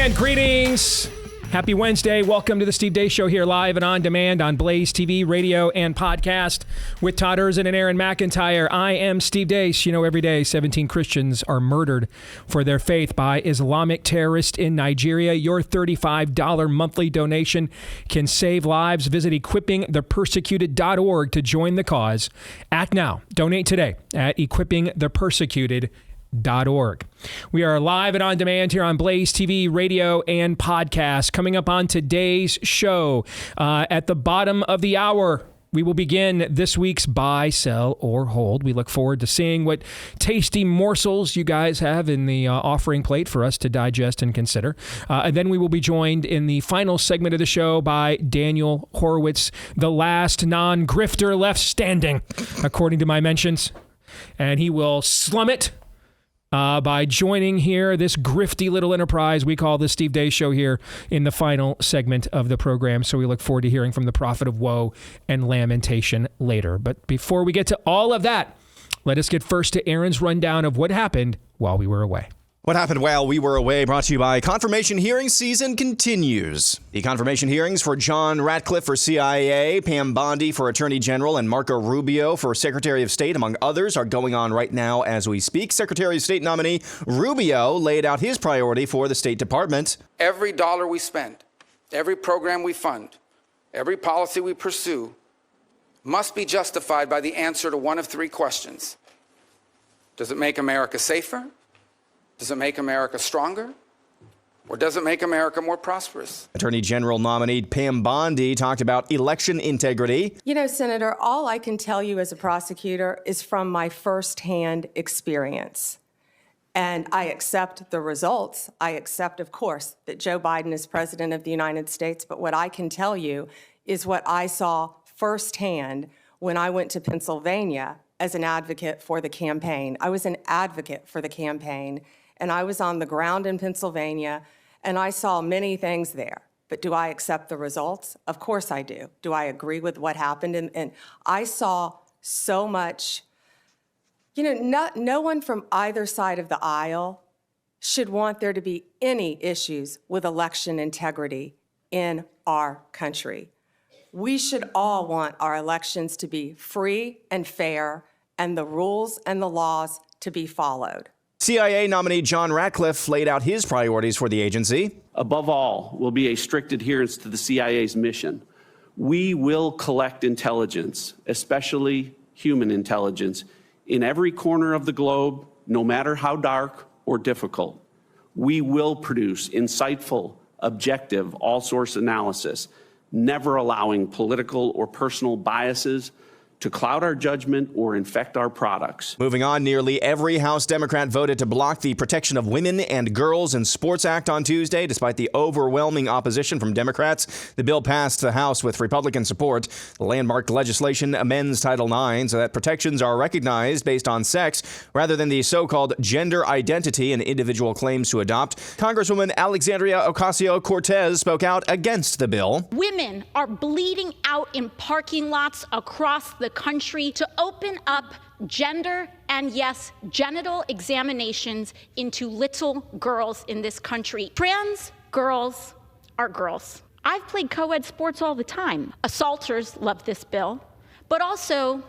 And greetings. Happy Wednesday. Welcome to the Steve Deace Show here live and on demand on Blaze TV, radio, and podcast with Todd Erzin and Aaron McIntyre. I am Steve Deace. You know, every day 17 Christians are murdered for their faith by Islamic terrorists in Nigeria. Your $35 monthly donation can save lives. Visit equippingthepersecuted.org to join the cause. Act now. Donate today at equippingthepersecuted.org. We are live and on demand here on Blaze TV, radio, and podcast. Coming up on today's show, at the bottom of the hour, we will begin this week's Buy, Sell, or Hold. We look forward to seeing what tasty morsels you guys have in the offering plate for us to digest and consider. And then we will be joined in the final segment of the show by Daniel Horowitz, the last non-grifter left standing, according to my mentions. And he will slum it by joining here this grifty little enterprise we call the Steve Deace Show here in the final segment of the program. So we look forward to hearing from the prophet of woe and lamentation later. But before we get to all of that, let us get first to Aaron's rundown of what happened while we were away. What happened while we were away, brought to you by confirmation hearing season continues. The confirmation hearings for John Ratcliffe for CIA, Pam Bondi for Attorney General, and Marco Rubio for Secretary of State, among others, are going on right now as we speak. Secretary of State nominee Rubio laid out his priority for the State Department. Every dollar we spend, every program we fund, every policy we pursue must be justified by the answer to one of three questions. Does it make America safer? Does it make America stronger? Or does it make America more prosperous? Attorney General nominee Pam Bondi talked about election integrity. You know, Senator, all I can tell you as a prosecutor is from my firsthand experience. And I accept the results. I accept, of course, that Joe Biden is president of the United States. But what I can tell you is what I saw firsthand when I went to Pennsylvania as an advocate for the campaign. I was an advocate for the campaign. And I was on the ground in Pennsylvania, and I saw many things there. But do I accept the results? Of course I do. Do I agree with what happened? And I saw so much, you know, no one from either side of the aisle should want there to be any issues with election integrity in our country. We should all want our elections to be free and fair, and the rules and the laws to be followed. CIA nominee John Ratcliffe laid out his priorities for the agency. Above all, will be a strict adherence to the CIA's mission. We will collect intelligence, especially human intelligence, in every corner of the globe, no matter how dark or difficult. We will produce insightful, objective, all-source analysis, never allowing political or personal biases to cloud our judgment or infect our products. Moving on, nearly every House Democrat voted to block the Protection of Women and Girls in Sports Act on Tuesday, despite the overwhelming opposition from Democrats. The bill passed the House with Republican support. The landmark legislation amends Title IX so that protections are recognized based on sex rather than the so-called gender identity an individual claims to adopt. Congresswoman Alexandria Ocasio-Cortez spoke out against the bill. Women are bleeding out in parking lots across the country to open up gender and, yes, genital examinations into little girls in this country. Trans girls are girls. I've played co-ed sports all the time. Assaulters love this bill, but also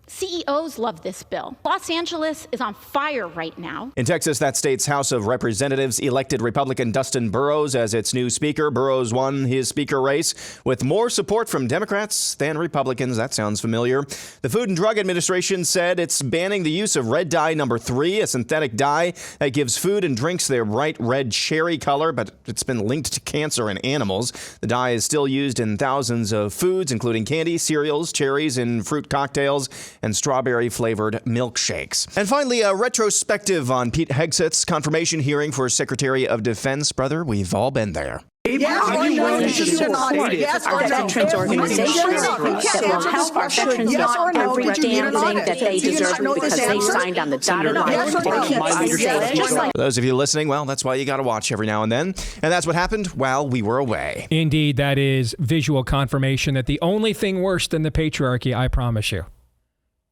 CEOs love this bill. Los Angeles is on fire right now. In Texas, that state's House of Representatives elected Republican Dustin Burrows as its new speaker. Burrows won his speaker race with more support from Democrats than Republicans. That sounds familiar. The Food and Drug Administration said it's banning the use of red dye number 3, a synthetic dye that gives food and drinks their bright red cherry color, but it's been linked to cancer in animals. The dye is still used in thousands of foods, including candy, cereals, cherries, and fruit cocktails, and strawberry-flavored milkshakes. And finally, a retrospective on Pete Hegseth's confirmation hearing for Secretary of Defense. Brother, we've all been there. Yes or no, you should not. Yes or no. Veterans organizations that will help our veterans get every damn thing that they deserve because they signed on the dotted line. For those of you listening, well, that's why you got to watch every now and then. And that's what happened while we were away. Indeed, that is visual confirmation that the only thing worse than the patriarchy, I promise you,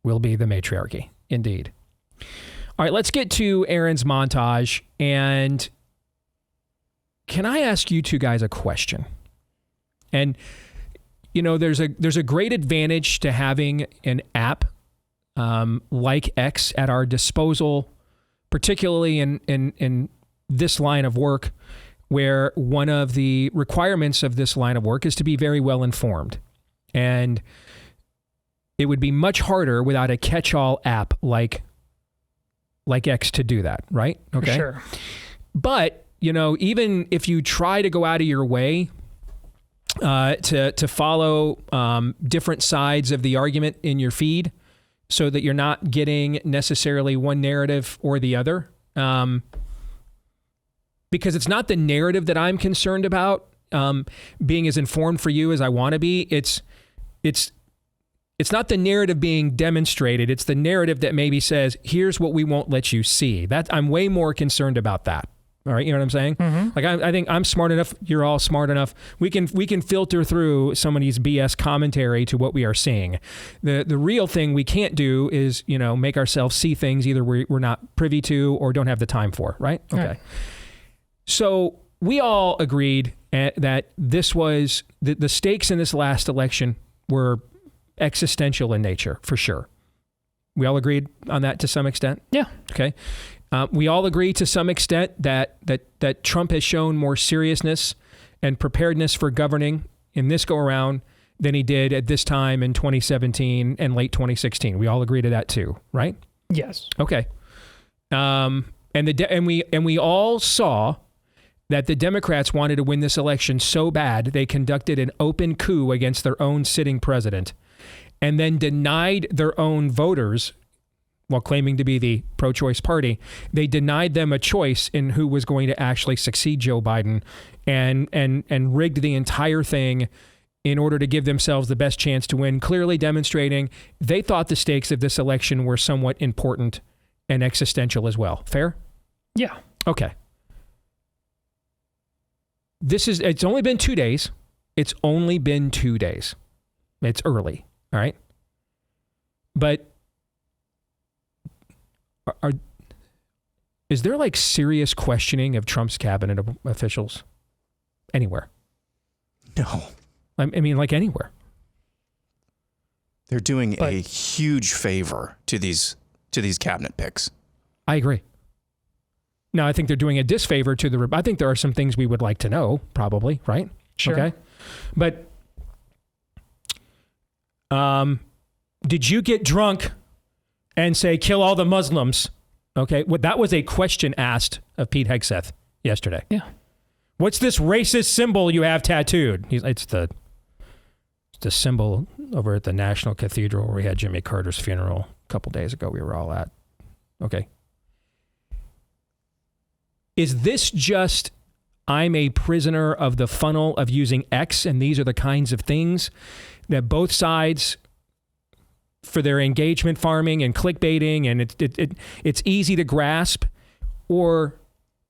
will be the matriarchy. Indeed. All right, let's get to Aaron's montage and can I ask you two guys a question? And, there's a great advantage to having an app like X at our disposal, particularly in this line of work, where one of the requirements of this line of work is to be very well informed. And it would be much harder without a catch-all app like X to do that, right? Okay. Sure. But, even if you try to go out of your way to follow different sides of the argument in your feed so that you're not getting necessarily one narrative or the other, because it's not the narrative that I'm concerned about, being as informed for you as I want to be. It's not the narrative being demonstrated. It's the narrative that maybe says, here's what we won't let you see. I'm way more concerned about that. All right. You know what I'm saying? Mm-hmm. Like, I think I'm smart enough. You're all smart enough. We can filter through somebody's BS commentary to what we are seeing. The real thing we can't do is, make ourselves see things either we're not privy to or don't have the time for. Right. Okay. Right. So we all agreed that this was the stakes in this last election were existential in nature, for sure. We all agreed on that to some extent? Yeah. Okay. We all agree to some extent that Trump has shown more seriousness and preparedness for governing in this go-around than he did at this time in 2017 and late 2016. We all agree to that too, right? Yes. Okay. And we all saw that the Democrats wanted to win this election so bad they conducted an open coup against their own sitting president and then denied their own voters, while claiming to be the pro-choice party, they denied them a choice in who was going to actually succeed Joe Biden and rigged the entire thing in order to give themselves the best chance to win, clearly demonstrating they thought the stakes of this election were somewhat important and existential as well. Fair? Yeah. Okay. It's only been 2 days. It's only been 2 days. It's early. All right. But is there like serious questioning of Trump's cabinet officials anywhere? No. I mean, like anywhere. They're doing a huge favor to these cabinet picks. I agree. No, I think they're doing a disfavor to I think there are some things we would like to know, probably, right? Sure. Okay. But did you get drunk and say, kill all the Muslims? Okay. Well, that was a question asked of Pete Hegseth yesterday. Yeah. What's this racist symbol you have tattooed? It's the symbol over at the National Cathedral where we had Jimmy Carter's funeral a couple days ago. We were all at. Okay. Is this just, I'm a prisoner of the funnel of using X, and these are the kinds of things that both sides, for their engagement farming and clickbaiting, and it's easy to grasp? Or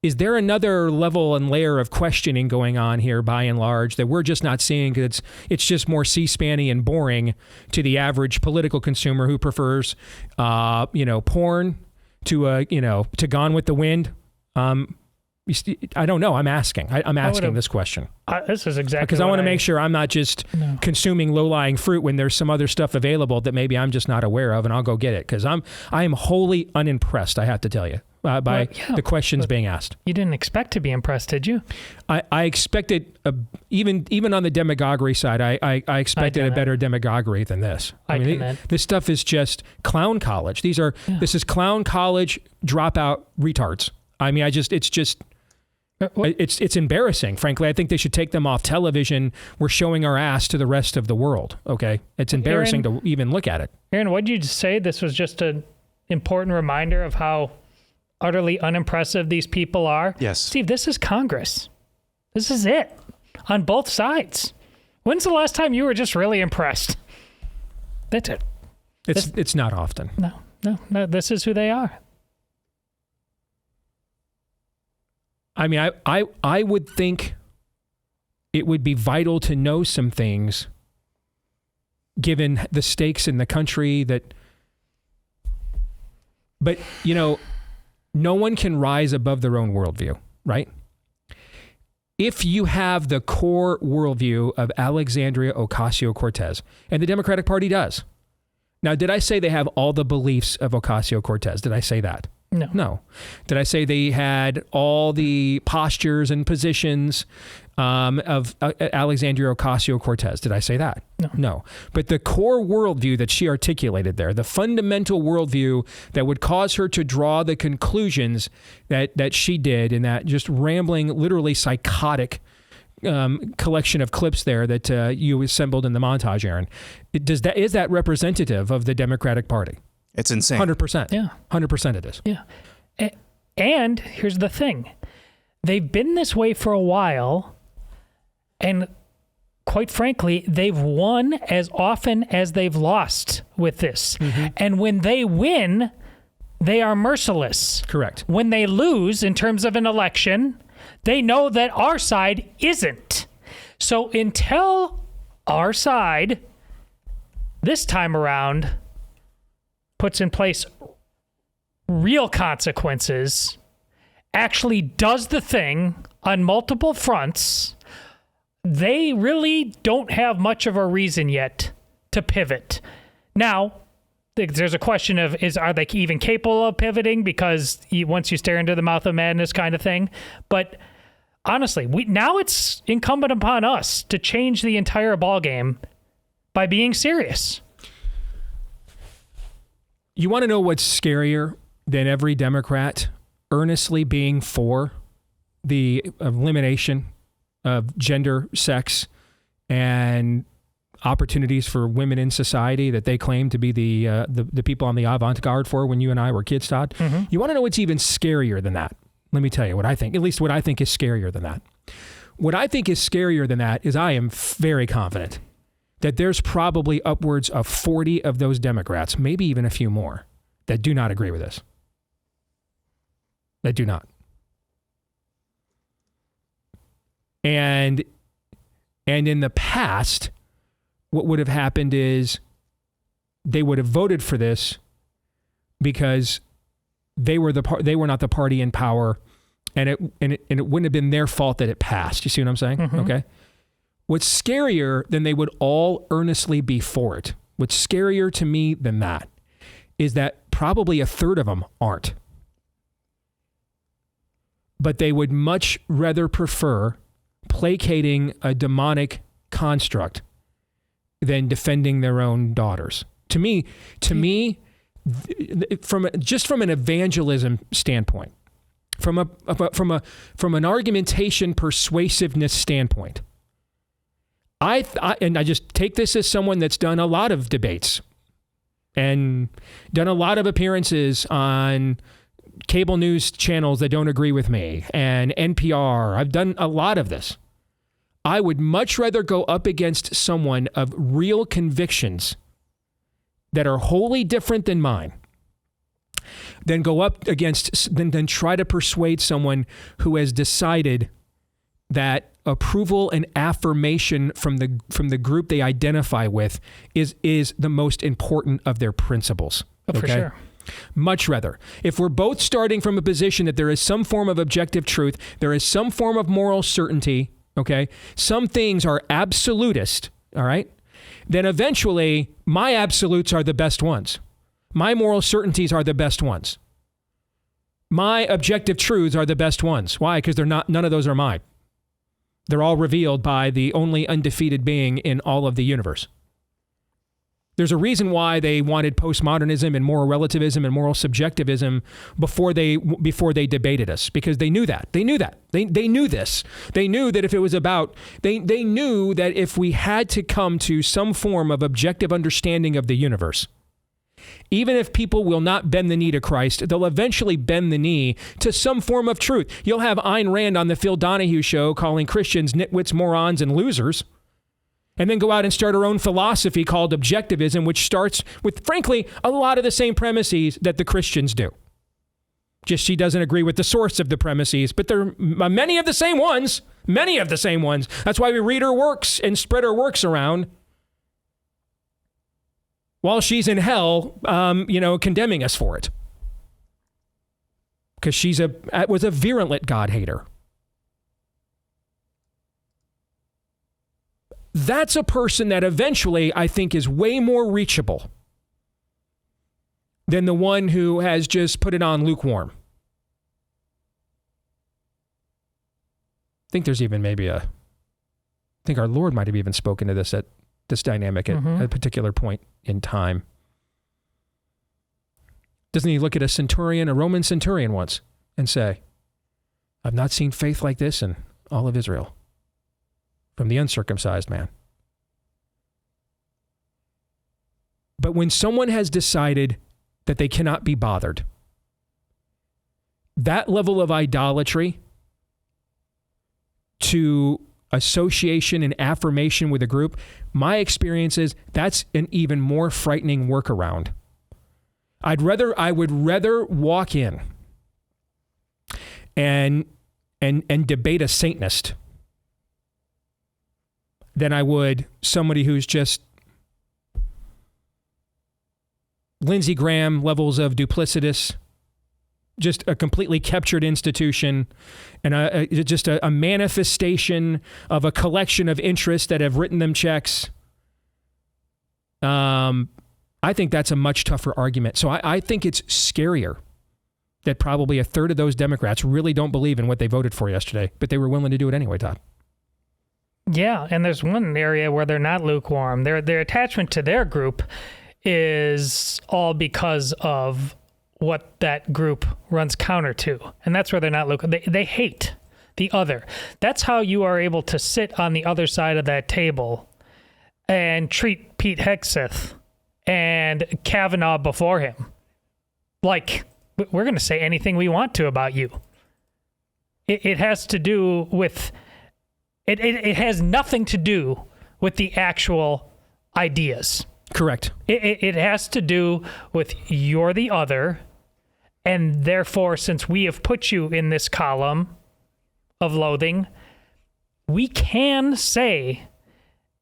is there another level and layer of questioning going on here by and large that we're just not seeing because it's just more C-SPAN-y and boring to the average political consumer who prefers, porn to Gone with the Wind? I don't know. I'm asking. I'm asking this question. This is exactly because I want to make sure I'm not just consuming low-lying fruit when there's some other stuff available that maybe I'm just not aware of, and I'll go get it because I am wholly unimpressed. I have to tell you by the questions being asked. You didn't expect to be impressed, did you? I expected even on the demagoguery side. I expected a better demagoguery than this. I mean, this stuff is just clown college. This is clown college dropout retards. I mean, it's embarrassing. Frankly, I think they should take them off television. We're showing our ass to the rest of the world. Okay. It's embarrassing to even look at it. Aaron, what did you just say? This was just an important reminder of how utterly unimpressive these people are. Yes. Steve, this is Congress. This is it on both sides. When's the last time you were just really impressed? That's it. It's not often. No. This is who they are. I mean, I would think it would be vital to know some things given the stakes in the country but no one can rise above their own worldview, right? if you have the core worldview of Alexandria Ocasio-Cortez, and the Democratic Party does. Now, did I say they have all the beliefs of Ocasio-Cortez? Did I say that? No. Did I say they had all the postures and positions of Alexandria Ocasio-Cortez? Did I say that? No. But the core worldview that she articulated there, the fundamental worldview that would cause her to draw the conclusions that she did in that just rambling, literally psychotic collection of clips there that you assembled in the montage, Aaron, is that representative of the Democratic Party? It's insane. 100%. Yeah. 100% it is. Yeah. And here's the thing. They've been this way for a while, and quite frankly, they've won as often as they've lost with this. Mm-hmm. And when they win, they are merciless. Correct. When they lose in terms of an election, they know that our side isn't. So until our side, this time around, puts in place real consequences, actually does the thing on multiple fronts, they really don't have much of a reason yet to pivot. Now, there's a question of, are they even capable of pivoting? Because once you stare into the mouth of madness kind of thing. But honestly, now it's incumbent upon us to change the entire ballgame by being serious. You want to know what's scarier than every Democrat earnestly being for the elimination of gender, sex, and opportunities for women in society that they claim to be the people on the avant-garde for when you and I were kids, Todd? Mm-hmm. You want to know what's even scarier than that? Let me tell you what I think, at least what I think is scarier than that. What I think is scarier than that is I am very confident that there's probably upwards of 40 of those Democrats, maybe even a few more, that do not agree with this. That do not. And in the past, what would have happened is they would have voted for this because they were not the party in power, and it wouldn't have been their fault that it passed. You see what I'm saying? Mm-hmm. Okay. What's scarier than they would all earnestly be for it, what's scarier to me than that, is that probably a third of them aren't. But they would much rather prefer placating a demonic construct than defending their own daughters. To me, from an evangelism standpoint, from an argumentation persuasiveness standpoint, I just take this as someone that's done a lot of debates and done a lot of appearances on cable news channels that don't agree with me and NPR. I've done a lot of this. I would much rather go up against someone of real convictions that are wholly different than mine than go up against, than try to persuade someone who has decided that approval and affirmation from the group they identify with is the most important of their principles. Oh, for sure. Much rather. If we're both starting from a position that there is some form of objective truth, there is some form of moral certainty, okay? Some things are absolutist, all right? Then eventually my absolutes are the best ones. My moral certainties are the best ones. My objective truths are the best ones. Why? Because none of those are mine. They're all revealed by the only undefeated being in all of the universe. There's a reason why they wanted postmodernism and moral relativism and moral subjectivism before they debated us, because they knew that. They knew that. They knew this. They knew that if it was about, they knew that if we had to come to some form of objective understanding of the universe, even if people will not bend the knee to Christ, they'll eventually bend the knee to some form of truth. You'll have Ayn Rand on the Phil Donahue show calling Christians nitwits, morons, and losers, and then go out and start her own philosophy called objectivism, which starts with, frankly, a lot of the same premises that the Christians do. Just she doesn't agree with the source of the premises, but they're many of the same ones. Many of the same ones. That's why we read her works and spread her works around while she's in hell, condemning us for it. Because was a virulent God hater. That's a person that eventually I think is way more reachable than the one who has just put it on lukewarm. I think there's even I think our Lord might have even spoken to this dynamic at a particular point in time. Doesn't he look at a Roman centurion once and say, I've not seen faith like this in all of Israel from the uncircumcised man. But when someone has decided that they cannot be bothered, that level of idolatry to association and affirmation with a group, my experience is that's an even more frightening workaround. I would rather walk in and debate a Satanist than I would somebody who's just Lindsey Graham levels of duplicitous, just a completely captured institution, and just a manifestation of a collection of interests that have written them checks. I think that's a much tougher argument. So I think it's scarier that probably a third of those Democrats really don't believe in what they voted for yesterday, but they were willing to do it anyway, Todd. Yeah, and there's one area where they're not lukewarm. Their attachment to their group is all because of what that group runs counter to. And that's where they're not lukewarm. They hate the other. That's how you are able to sit on the other side of that table and treat Pete Hegseth and Kavanaugh before him like we're going to say anything we want to about you. It has to do with... It has nothing to do with the actual ideas. Correct. It has to do with you're the other, and therefore, since we have put you in this column of loathing, we can say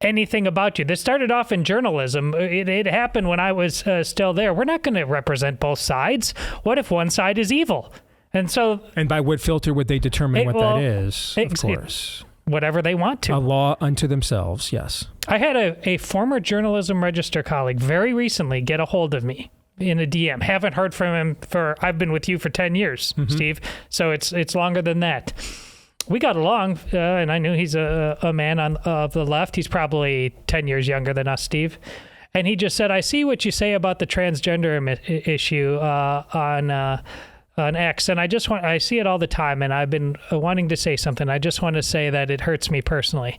anything about you. This started off in journalism. It happened when I was still there. We're not going to represent both sides. What if one side is evil? And by what filter would they determine that is? Of course. Whatever they want to. A law unto themselves, yes. I had a former Journalism Register colleague very recently get a hold of me in a DM. Haven't heard from him I've been with you for 10 years, Steve, so it's longer than that. We got along, and I knew he's a man of the left. He's probably 10 years younger than us, Steve. And he just said, I see what you say about the transgender issue on X, and I see it all the time, and I've been wanting to say something. I just want to say that it hurts me personally.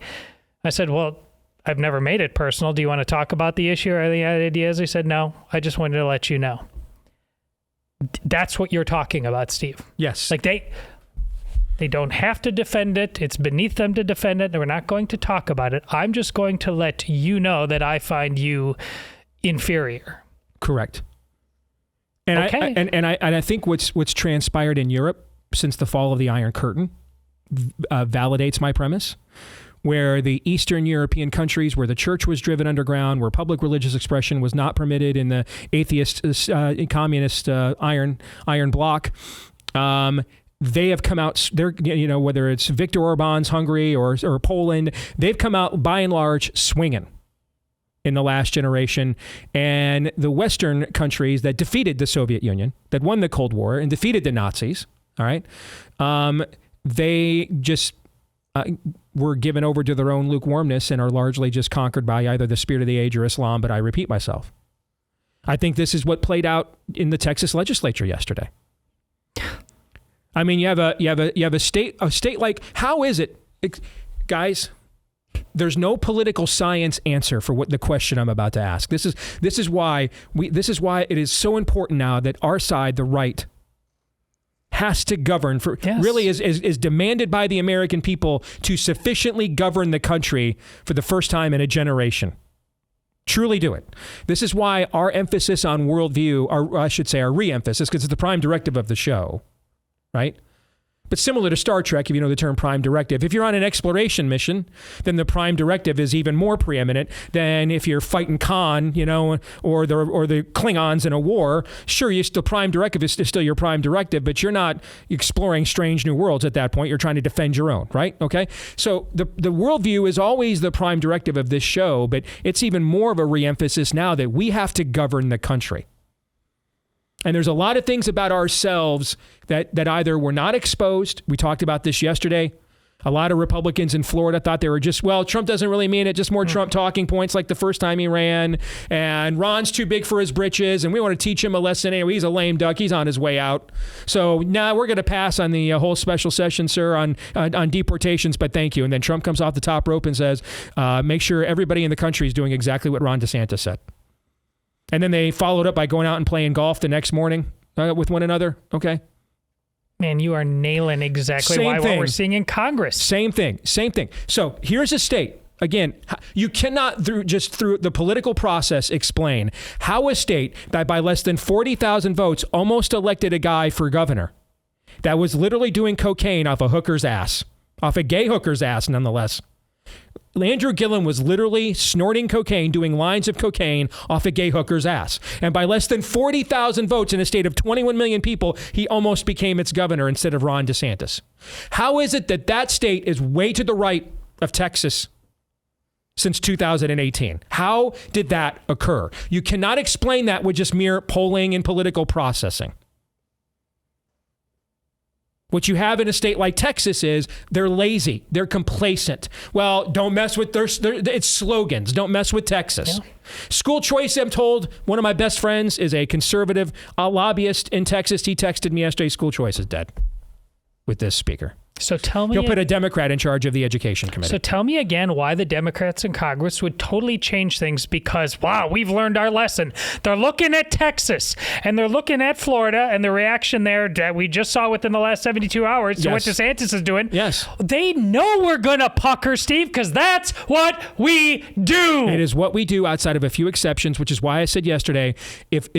I said, well, I've never made it personal. Do you want to talk about the issue or the ideas? He said, no, I just wanted to let you know. That's what you're talking about, Steve. Yes. Like they don't have to defend it. It's beneath them to defend it. We're not going to talk about it. I'm just going to let you know that I find you inferior. Correct. And I think what's transpired in Europe since the fall of the Iron Curtain validates my premise, where the Eastern European countries where the church was driven underground, where public religious expression was not permitted in the atheist, communist iron bloc, they have come out, whether it's Viktor Orban's Hungary or Poland, they've come out by and large swinging in the last generation. And the Western countries that defeated the Soviet Union, that won the Cold War and defeated the Nazis, all right, they just were given over to their own lukewarmness and are largely just conquered by either the spirit of the age or Islam, but I repeat myself. I think this is what played out in the Texas legislature yesterday. I mean, you have a state like, how is it, guys? There's no political science answer for what the question I'm about to ask. This is why it is so important now that our side, the right, has to govern for really is demanded by the American people to sufficiently govern the country for the first time in a generation. Truly do it. This is why our emphasis on worldview, or I should say our re-emphasis, because it's the prime directive of the show, right? But similar to Star Trek, if you know the term prime directive, if you're on an exploration mission, then the prime directive is even more preeminent than if you're fighting Khan, or the Klingons in a war. Sure, the prime directive is still your prime directive, but you're not exploring strange new worlds at that point. You're trying to defend your own, right? Okay? So the worldview is always the prime directive of this show, but it's even more of a reemphasis now that we have to govern the country. And there's a lot of things about ourselves that either were not exposed. We talked about this yesterday. A lot of Republicans in Florida thought they were just, Trump doesn't really mean it, just more Trump talking points like the first time he ran. And Ron's too big for his britches, and we want to teach him a lesson anyway. He's a lame duck. He's on his way out. So now we're going to pass on the whole special session, sir, on deportations, but thank you. And then Trump comes off the top rope and says, make sure everybody in the country is doing exactly what Ron DeSantis said. And then they followed up by going out and playing golf the next morning with one another. Okay. Man, you are nailing exactly what we're seeing in Congress. Same thing. So here's a state. Again, you cannot, through the political process, explain how a state that by less than 40,000 votes almost elected a guy for governor that was literally doing cocaine off a hooker's ass, off a gay hooker's ass, nonetheless. Andrew Gillum was literally snorting cocaine, doing lines of cocaine off a gay hooker's ass. And by less than 40,000 votes in a state of 21 million people, he almost became its governor instead of Ron DeSantis. How is it that state is way to the right of Texas since 2018? How did that occur? You cannot explain that with just mere polling and political processing. What you have in a state like Texas is they're lazy. They're complacent. Well, don't mess with it's slogans. Don't mess with Texas. Yeah. School choice, I'm told, one of my best friends is a conservative lobbyist in Texas. He texted me yesterday, school choice is dead with this speaker. So tell me... He'll put a Democrat in charge of the Education Committee. So tell me again why the Democrats in Congress would totally change things because, wow, we've learned our lesson. They're looking at Texas, and they're looking at Florida, and the reaction there that we just saw within the last 72 hours to what DeSantis is doing. Yes. They know we're going to pucker, Steve, because that's what we do. It is what we do outside of a few exceptions, which is why I said yesterday, if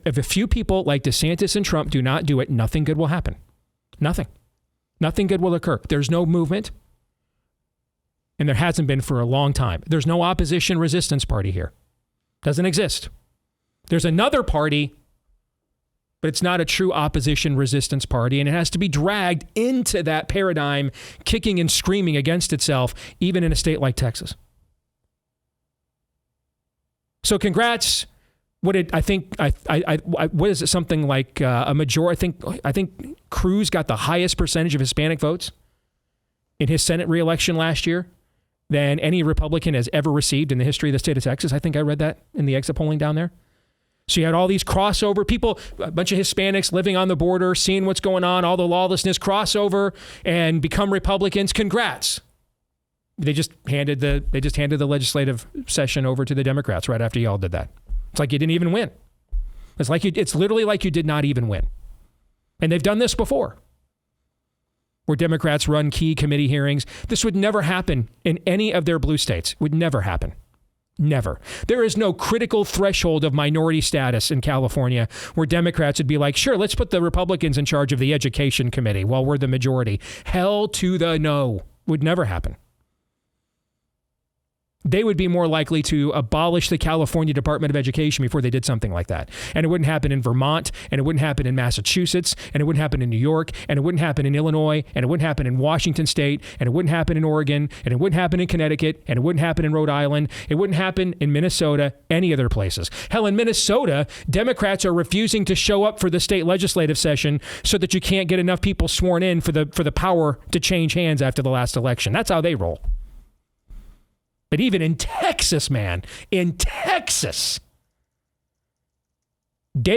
a few people like DeSantis and Trump do not do it, nothing good will happen. Nothing. Nothing good will occur. There's no movement, and there hasn't been for a long time. There's no opposition resistance party here. Doesn't exist. There's another party, but it's not a true opposition resistance party, and it has to be dragged into that paradigm, kicking and screaming against itself, even in a state like Texas. So congrats. What is it? Something like a majority? I think Cruz got the highest percentage of Hispanic votes in his Senate reelection last year than any Republican has ever received in the history of the state of Texas. I think I read that in the exit polling down there. So you had all these crossover people, a bunch of Hispanics living on the border, seeing what's going on, all the lawlessness, crossover and become Republicans. Congrats. They just handed the legislative session over to the Democrats right after y'all did that. It's like you didn't even win. It's literally like you did not even win. And they've done this before, where Democrats run key committee hearings. This would never happen in any of their blue states. Would never happen. Never. There is no critical threshold of minority status in California where Democrats would be like, sure, let's put the Republicans in charge of the Education Committee while we're the majority. Hell to the no. Would never happen. They would be more likely to abolish the California Department of Education before they did something like that. And it wouldn't happen in Vermont, and it wouldn't happen in Massachusetts, and it wouldn't happen in New York, and it wouldn't happen in Illinois, and it wouldn't happen in Washington State, and it wouldn't happen in Oregon, and it wouldn't happen in Connecticut, and it wouldn't happen in Rhode Island. It wouldn't happen in Minnesota, any other places. Hell, in Minnesota, Democrats are refusing to show up for the state legislative session so that you can't get enough people sworn in for the power to change hands after the last election. That's how they roll. But even in Texas, man, day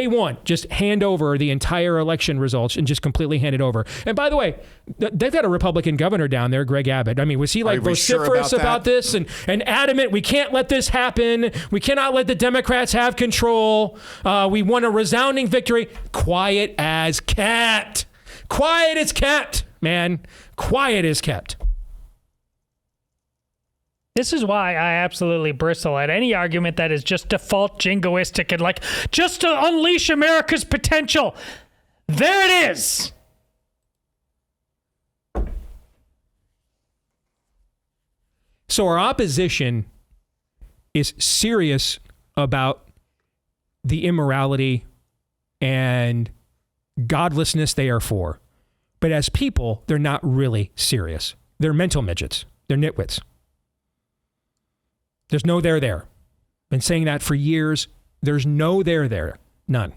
one, just hand over the entire election results and just completely hand it over. And by the way, they've got a Republican governor down there, Greg Abbott. I mean, was he like vociferous about this and adamant, we can't let this happen. We cannot let the Democrats have control. We won a resounding victory. Quiet as kept. Quiet as kept, man. Quiet as kept. This is why I absolutely bristle at any argument that is just default jingoistic and like, just to unleash America's potential. There it is. So our opposition is serious about the immorality and godlessness they are for. But as people, they're not really serious. They're mental midgets. They're nitwits. There's no there there. Been saying that for years. There's no there there. None.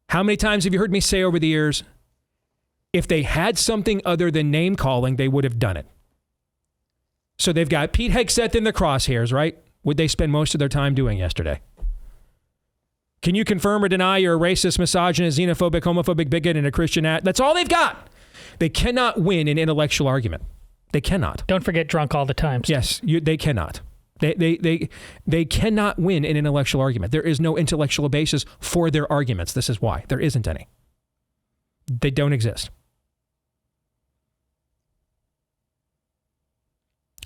How many times have you heard me say over the years, if they had something other than name calling, they would have done it. So they've got Pete Hegseth in the crosshairs, right? Would they spend most of their time doing yesterday? Can you confirm or deny you're a racist, misogynist, xenophobic, homophobic, bigot, and a Christian? That's all they've got. They cannot win an intellectual argument. They cannot. Don't forget drunk all the time. Yes, they cannot. They cannot win an intellectual argument. There is no intellectual basis for their arguments. This is why. There isn't any. They don't exist.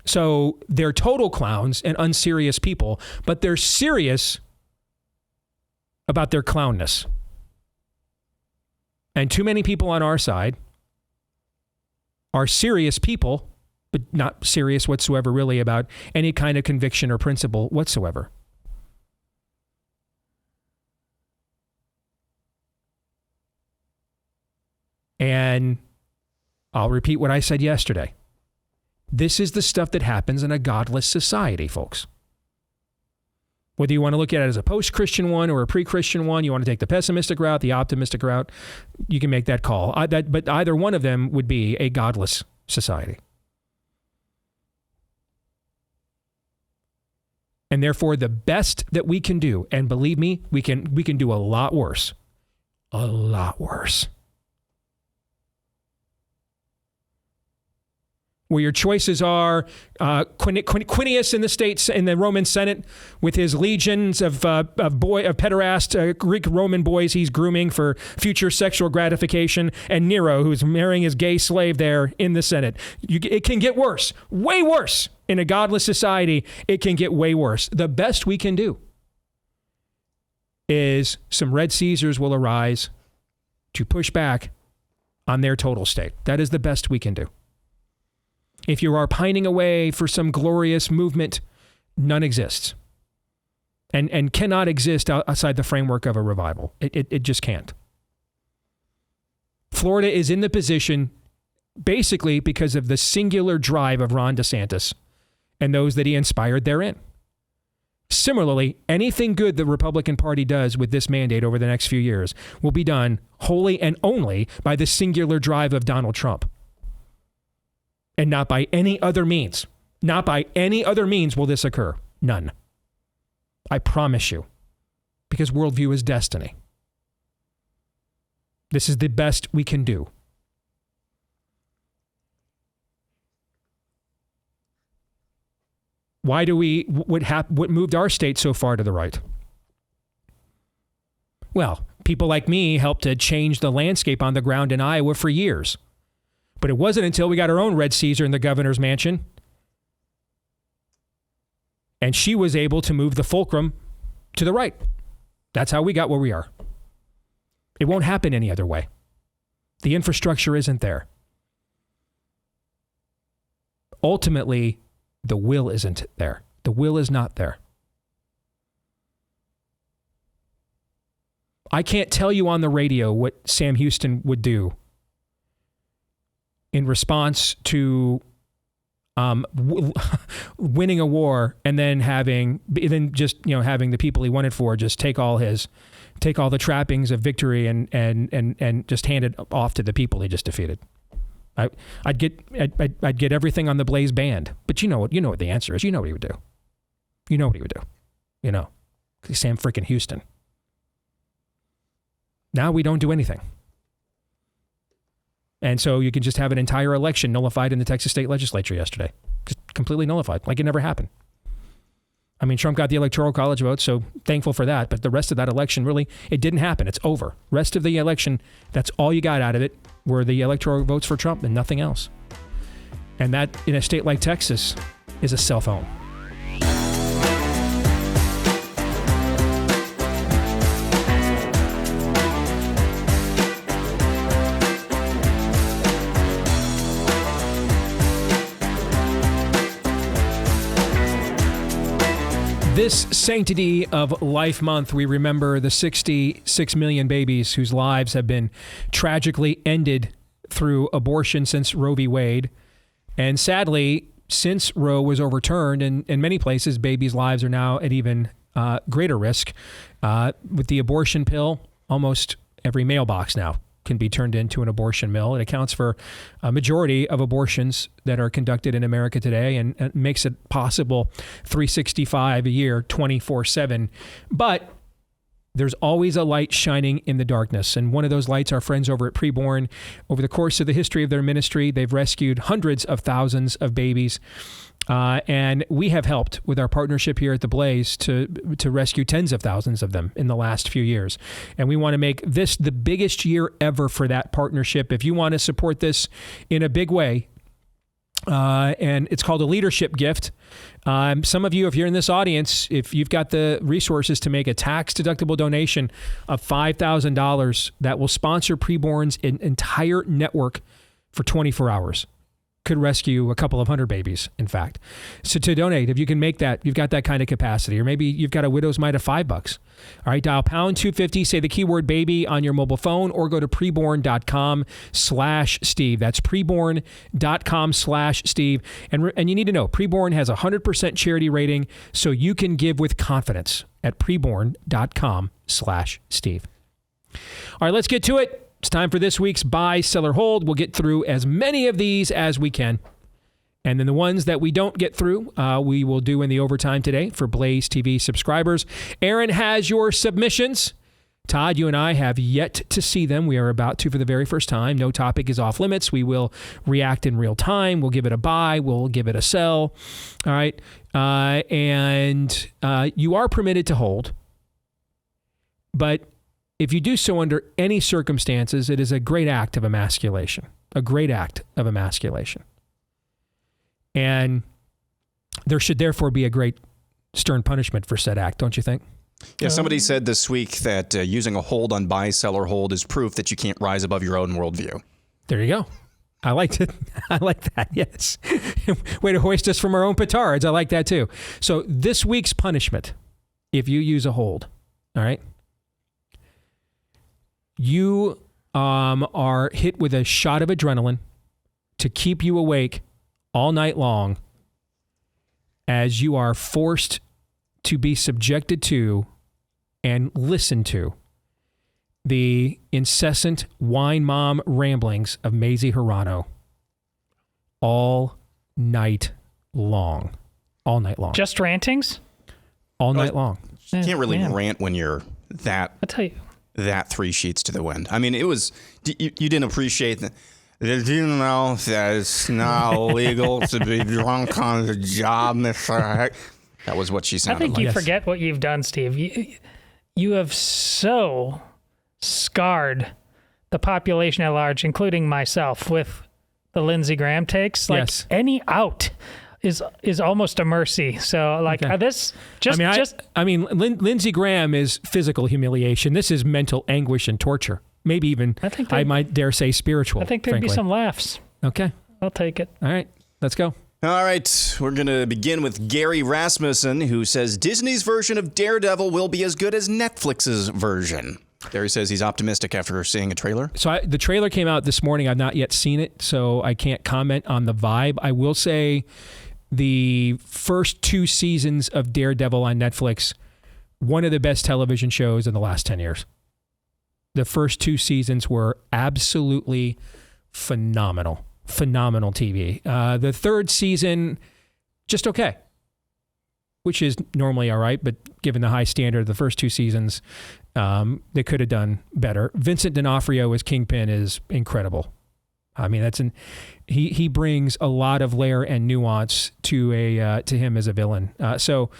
So they're total clowns and unserious people, but they're serious about their clownness. And too many people on our side are serious people, but not serious whatsoever really about any kind of conviction or principle whatsoever. And I'll repeat what I said yesterday. This is the stuff that happens in a godless society, folks. Whether you want to look at it as a post-Christian one or a pre-Christian one, you want to take the pessimistic route, the optimistic route, you can make that call. But either one of them would be a godless society. And therefore, the best that we can do, and believe me, we can do a lot worse. A lot worse. Where your choices are Quinius in the states, in the Roman Senate, with his legions of pederast Greek Roman boys he's grooming for future sexual gratification, and Nero, who's marrying his gay slave there in the Senate. It can get worse, way worse. In a godless society, it can get way worse. The best we can do is some red Caesars will arise to push back on their total state. That is the best we can do. If you are pining away for some glorious movement, none exists. And cannot exist outside the framework of a revival. It just can't. Florida is in the position basically because of the singular drive of Ron DeSantis and those that he inspired therein. Similarly, anything good the Republican Party does with this mandate over the next few years will be done wholly and only by the singular drive of Donald Trump. And not by any other means. Not by any other means will this occur. None. I promise you. Because worldview is destiny. This is the best we can do. Why do what moved our state so far to the right? Well, people like me helped to change the landscape on the ground in Iowa for years. But it wasn't until we got our own Red Caesar in the governor's mansion. And she was able to move the fulcrum to the right. That's how we got where we are. It won't happen any other way. The infrastructure isn't there. Ultimately, the will isn't there. The will is not there. I can't tell you on the radio what Sam Houston would do in response to winning a war and then having the people he won it for just take all the trappings of victory and just hand it off to the people he just defeated. I'd get everything on the Blaze band, but you know what the answer is. You know what he would do. You know what he would do. You know, Sam freaking Houston. Now we don't do anything. And so you can just have an entire election nullified in the Texas state legislature yesterday. Just completely nullified, like it never happened. I mean, Trump got the Electoral College vote, so thankful for that. But the rest of that election, really, it didn't happen. It's over. Rest of the election, that's all you got out of it, were the electoral votes for Trump and nothing else. And that, in a state like Texas, is a self-own. This Sanctity of Life month, we remember the 66 million babies whose lives have been tragically ended through abortion since Roe v. Wade. And sadly, since Roe was overturned, in many places, babies' lives are now at even greater risk. With the abortion pill, almost every mailbox now can be turned into an abortion mill. It accounts for a majority of abortions that are conducted in America today and makes it possible 365 a year, 24/7. But there's always a light shining in the darkness. And one of those lights, our friends over at PREBORN, over the course of the history of their ministry, they've rescued hundreds of thousands of babies. And we have helped with our partnership here at The Blaze to rescue tens of thousands of them in the last few years. And we want to make this the biggest year ever for that partnership. If you want to support this in a big way, and it's called a leadership gift. Some of you, if you're in this audience, if you've got the resources to make a tax-deductible donation of $5,000 that will sponsor PREBORN's entire network for 24 hours. Could rescue a couple of hundred babies, in fact. So to donate, if you can make that, you've got that kind of capacity. Or maybe you've got a widow's mite of $5. All right, dial pound 250, say the keyword baby on your mobile phone, or go to preborn.com/Steve. That's preborn.com/Steve. And you need to know, PREBORN has a 100% charity rating, so you can give with confidence at preborn.com/Steve. All right, let's get to it. It's time for this week's Buy, Sell, or Hold. We'll get through as many of these as we can. And then the ones that we don't get through, we will do in the overtime today for Blaze TV subscribers. Aaron has your submissions. Todd, you and I have yet to see them. We are about to for the very first time. No topic is off limits. We will react in real time. We'll give it a buy. We'll give it a sell. All right. And you are permitted to hold. But if you do so under any circumstances, it is a great act of emasculation. A great act of emasculation. And there should therefore be a great stern punishment for said act, don't you think? Yeah, somebody said this week that using a hold on buy, sell, or hold is proof that you can't rise above your own worldview. There you go. I liked it. I like that, yes. Way to hoist us from our own petards. I like that too. So this week's punishment, if you use a hold, all right? You are hit with a shot of adrenaline to keep you awake all night long as you are forced to be subjected to and listen to the incessant wine mom ramblings of Mazie Hirano all night long. All night long. Just rantings? All night long. You can't really rant when you're that... I'll tell you. That 3 sheets to the wind. I mean, it was, you didn't appreciate that. Did you know that it's not illegal to be drunk on the job, Mr. Heck? That was what she sounded like. I think you forget what you've done, Steve. You have so scarred the population at large, including myself, with the Lindsey Graham takes. Like, yes. Any out is almost a mercy. So like this Lindsey Graham is physical humiliation. This is mental anguish and torture. Maybe even I might dare say spiritual. I think there'd be some laughs. Okay. I'll take it. All right. Let's go. All right. We're going to begin with Gary Rasmussen, who says Disney's version of Daredevil will be as good as Netflix's version. Gary says he's optimistic after seeing a trailer. So the trailer came out this morning. I've not yet seen it, so I can't comment on the vibe. I will say the first 2 seasons of Daredevil on Netflix, one of the best television shows in the last 10 years. The first 2 seasons were absolutely phenomenal. Phenomenal TV. The 3rd season, just okay, which is normally all right, but given the high standard of the first 2 seasons, they could have done better. Vincent D'Onofrio as Kingpin is incredible. I mean, he brings a lot of layer and nuance to him as a villain. So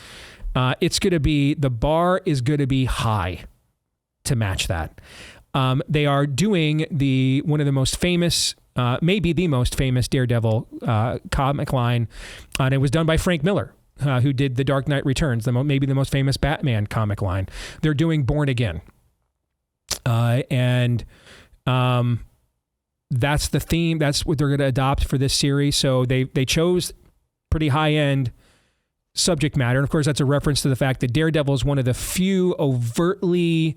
it's going to be, the bar is going to be high to match that. They are doing one of the most famous, maybe the most famous Daredevil comic line, and it was done by Frank Miller, who did The Dark Knight Returns, maybe the most famous Batman comic line. They're doing Born Again. And that's the theme. That's what they're going to adopt for this series. So they chose pretty high-end subject matter. And of course, that's a reference to the fact that Daredevil is one of the few overtly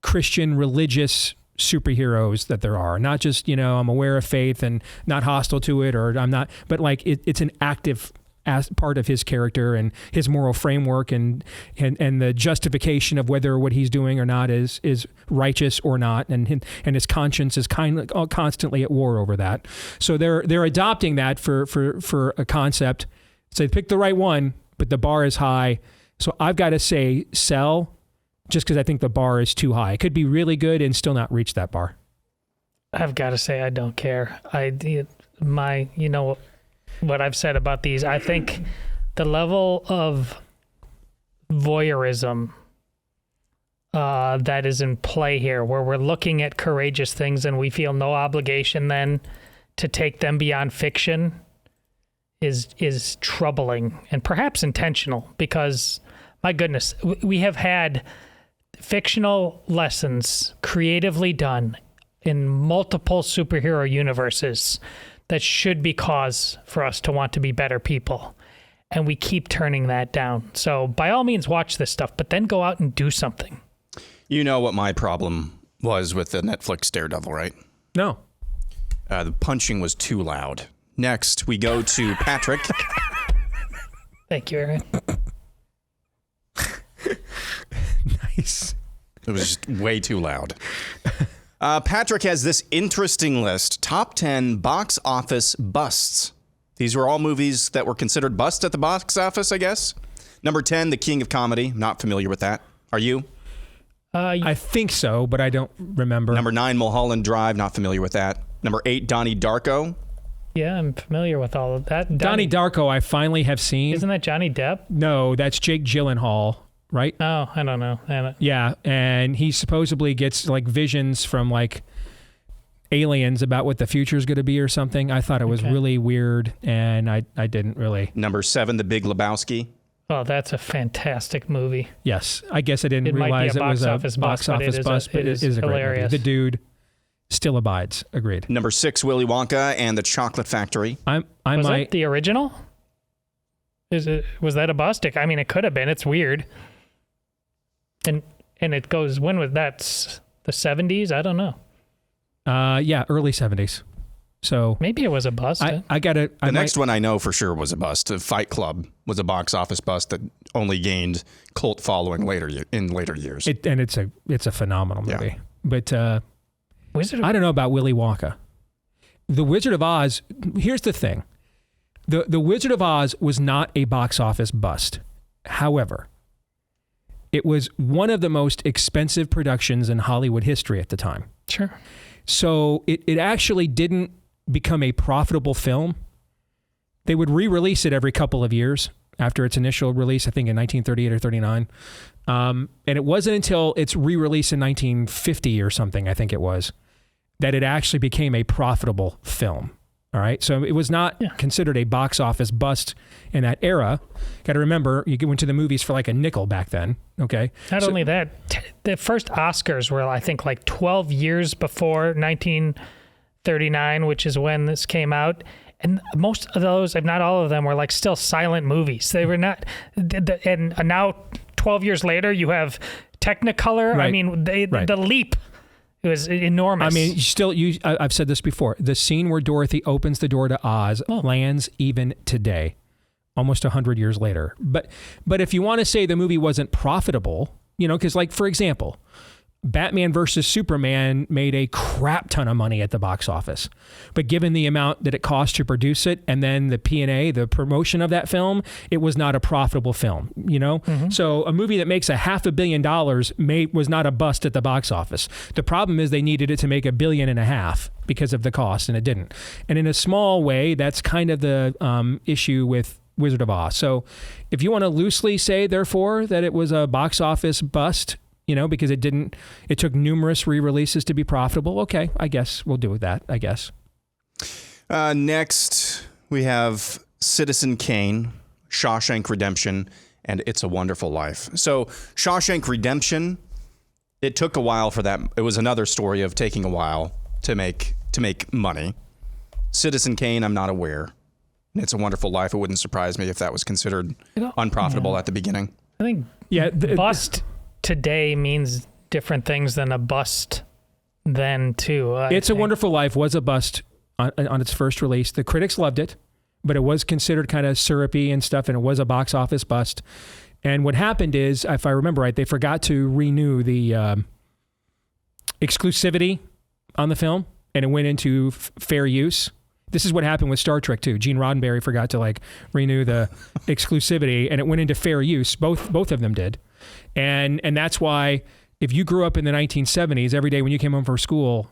Christian religious superheroes that there are. Not just, I'm aware of faith and not hostile to it, or I'm not, but like it's an active as part of his character and his moral framework and the justification of whether what he's doing or not is righteous or not, and his conscience is constantly at war over that. So they're adopting that for a concept. So they pick the right one, but the bar is high. So I've got to say sell, just because I think the bar is too high. It could be really good and still not reach that bar. I've got to say I don't care. What I've said about these, I think the level of voyeurism that is in play here, where we're looking at courageous things and we feel no obligation then to take them beyond fiction, is troubling and perhaps intentional, because my goodness, we have had fictional lessons creatively done in multiple superhero universes that should be cause for us to want to be better people. And we keep turning that down. So by all means, watch this stuff, but then go out and do something. You know what my problem was with the Netflix Daredevil, right? No. The punching was too loud. Next, we go to Patrick. Thank you, Aaron. Nice. It was just way too loud. Patrick has this interesting list. Top 10 box office busts. These were all movies that were considered busts at the box office, I guess. Number 10, The King of Comedy. Not familiar with that. Are you? I think so, but I don't remember. Number 9, Mulholland Drive. Not familiar with that. Number 8, Donnie Darko. Yeah, I'm familiar with all of that. Donnie Darko, I finally have seen. Isn't that Johnny Depp? No, that's Jake Gyllenhaal. Right? Oh, I don't know. Yeah, and he supposedly gets like visions from like aliens about what the future is going to be or something. I thought it was really weird, and I didn't really. Number 7, The Big Lebowski. Oh, that's a fantastic movie. Yes, I guess I didn't realize it was a box office bust, but it is a great movie. The dude still abides. Agreed. Number 6, Willy Wonka and the Chocolate Factory. Was it the original? Was that a bust? I mean, it could have been. It's weird. And it goes, when was that? The 70s? I don't know. Yeah, early 70s. So maybe it was a bust. I got it. The next one I know for sure was a bust. Fight Club was a box office bust that only gained cult following in later years. It's a phenomenal movie. Yeah. But I don't know about Willy Wonka. The Wizard of Oz, here's the thing. The Wizard of Oz was not a box office bust. However, it was one of the most expensive productions in Hollywood history at the time. Sure. So it actually didn't become a profitable film. They would re-release it every couple of years after its initial release, I think in 1938 or 39. And it wasn't until its re-release in 1950 or something, I think it was, that it actually became a profitable film. All right. So it was not considered a box office bust in that era. Got to remember, you went to the movies for like a nickel back then. Okay. Not only that, the first Oscars were, I think, like 12 years before 1939, which is when this came out. And most of those, if not all of them, were like still silent movies. They were not. And now, 12 years later, you have Technicolor. Right. I mean, the leap. It was enormous. I mean, I've said this before. The scene where Dorothy opens the door to Oz lands even today, almost 100 years later. But if you want to say the movie wasn't profitable, because like, for example, Batman versus Superman made a crap ton of money at the box office. But given the amount that it cost to produce it and then the P&A, the promotion of that film, it was not a profitable film, Mm-hmm. So a movie that makes $500 million was not a bust at the box office. The problem is they needed it to make $1.5 billion because of the cost, and it didn't. And in a small way, that's kind of the issue with Wizard of Oz. So if you want to loosely say, therefore, that it was a box office bust, because it took numerous re-releases to be profitable. Okay, I guess we'll do with that, I guess. Next, we have Citizen Kane, Shawshank Redemption, and It's a Wonderful Life. So Shawshank Redemption, it took a while for that. It was another story of taking a while to make money. Citizen Kane, I'm not aware. It's a Wonderful Life. It wouldn't surprise me if that was considered unprofitable at the beginning. I think bust today means different things than a bust then, too. It's a Wonderful Life was a bust on its first release. The critics loved it, but it was considered kind of syrupy and stuff, and it was a box office bust. And what happened is, if I remember right, they forgot to renew the exclusivity on the film, and it went into fair use. This is what happened with Star Trek too. Gene Roddenberry forgot to renew the exclusivity, and it went into fair use. Both of them did, and that's why if you grew up in the 1970s, every day when you came home from school,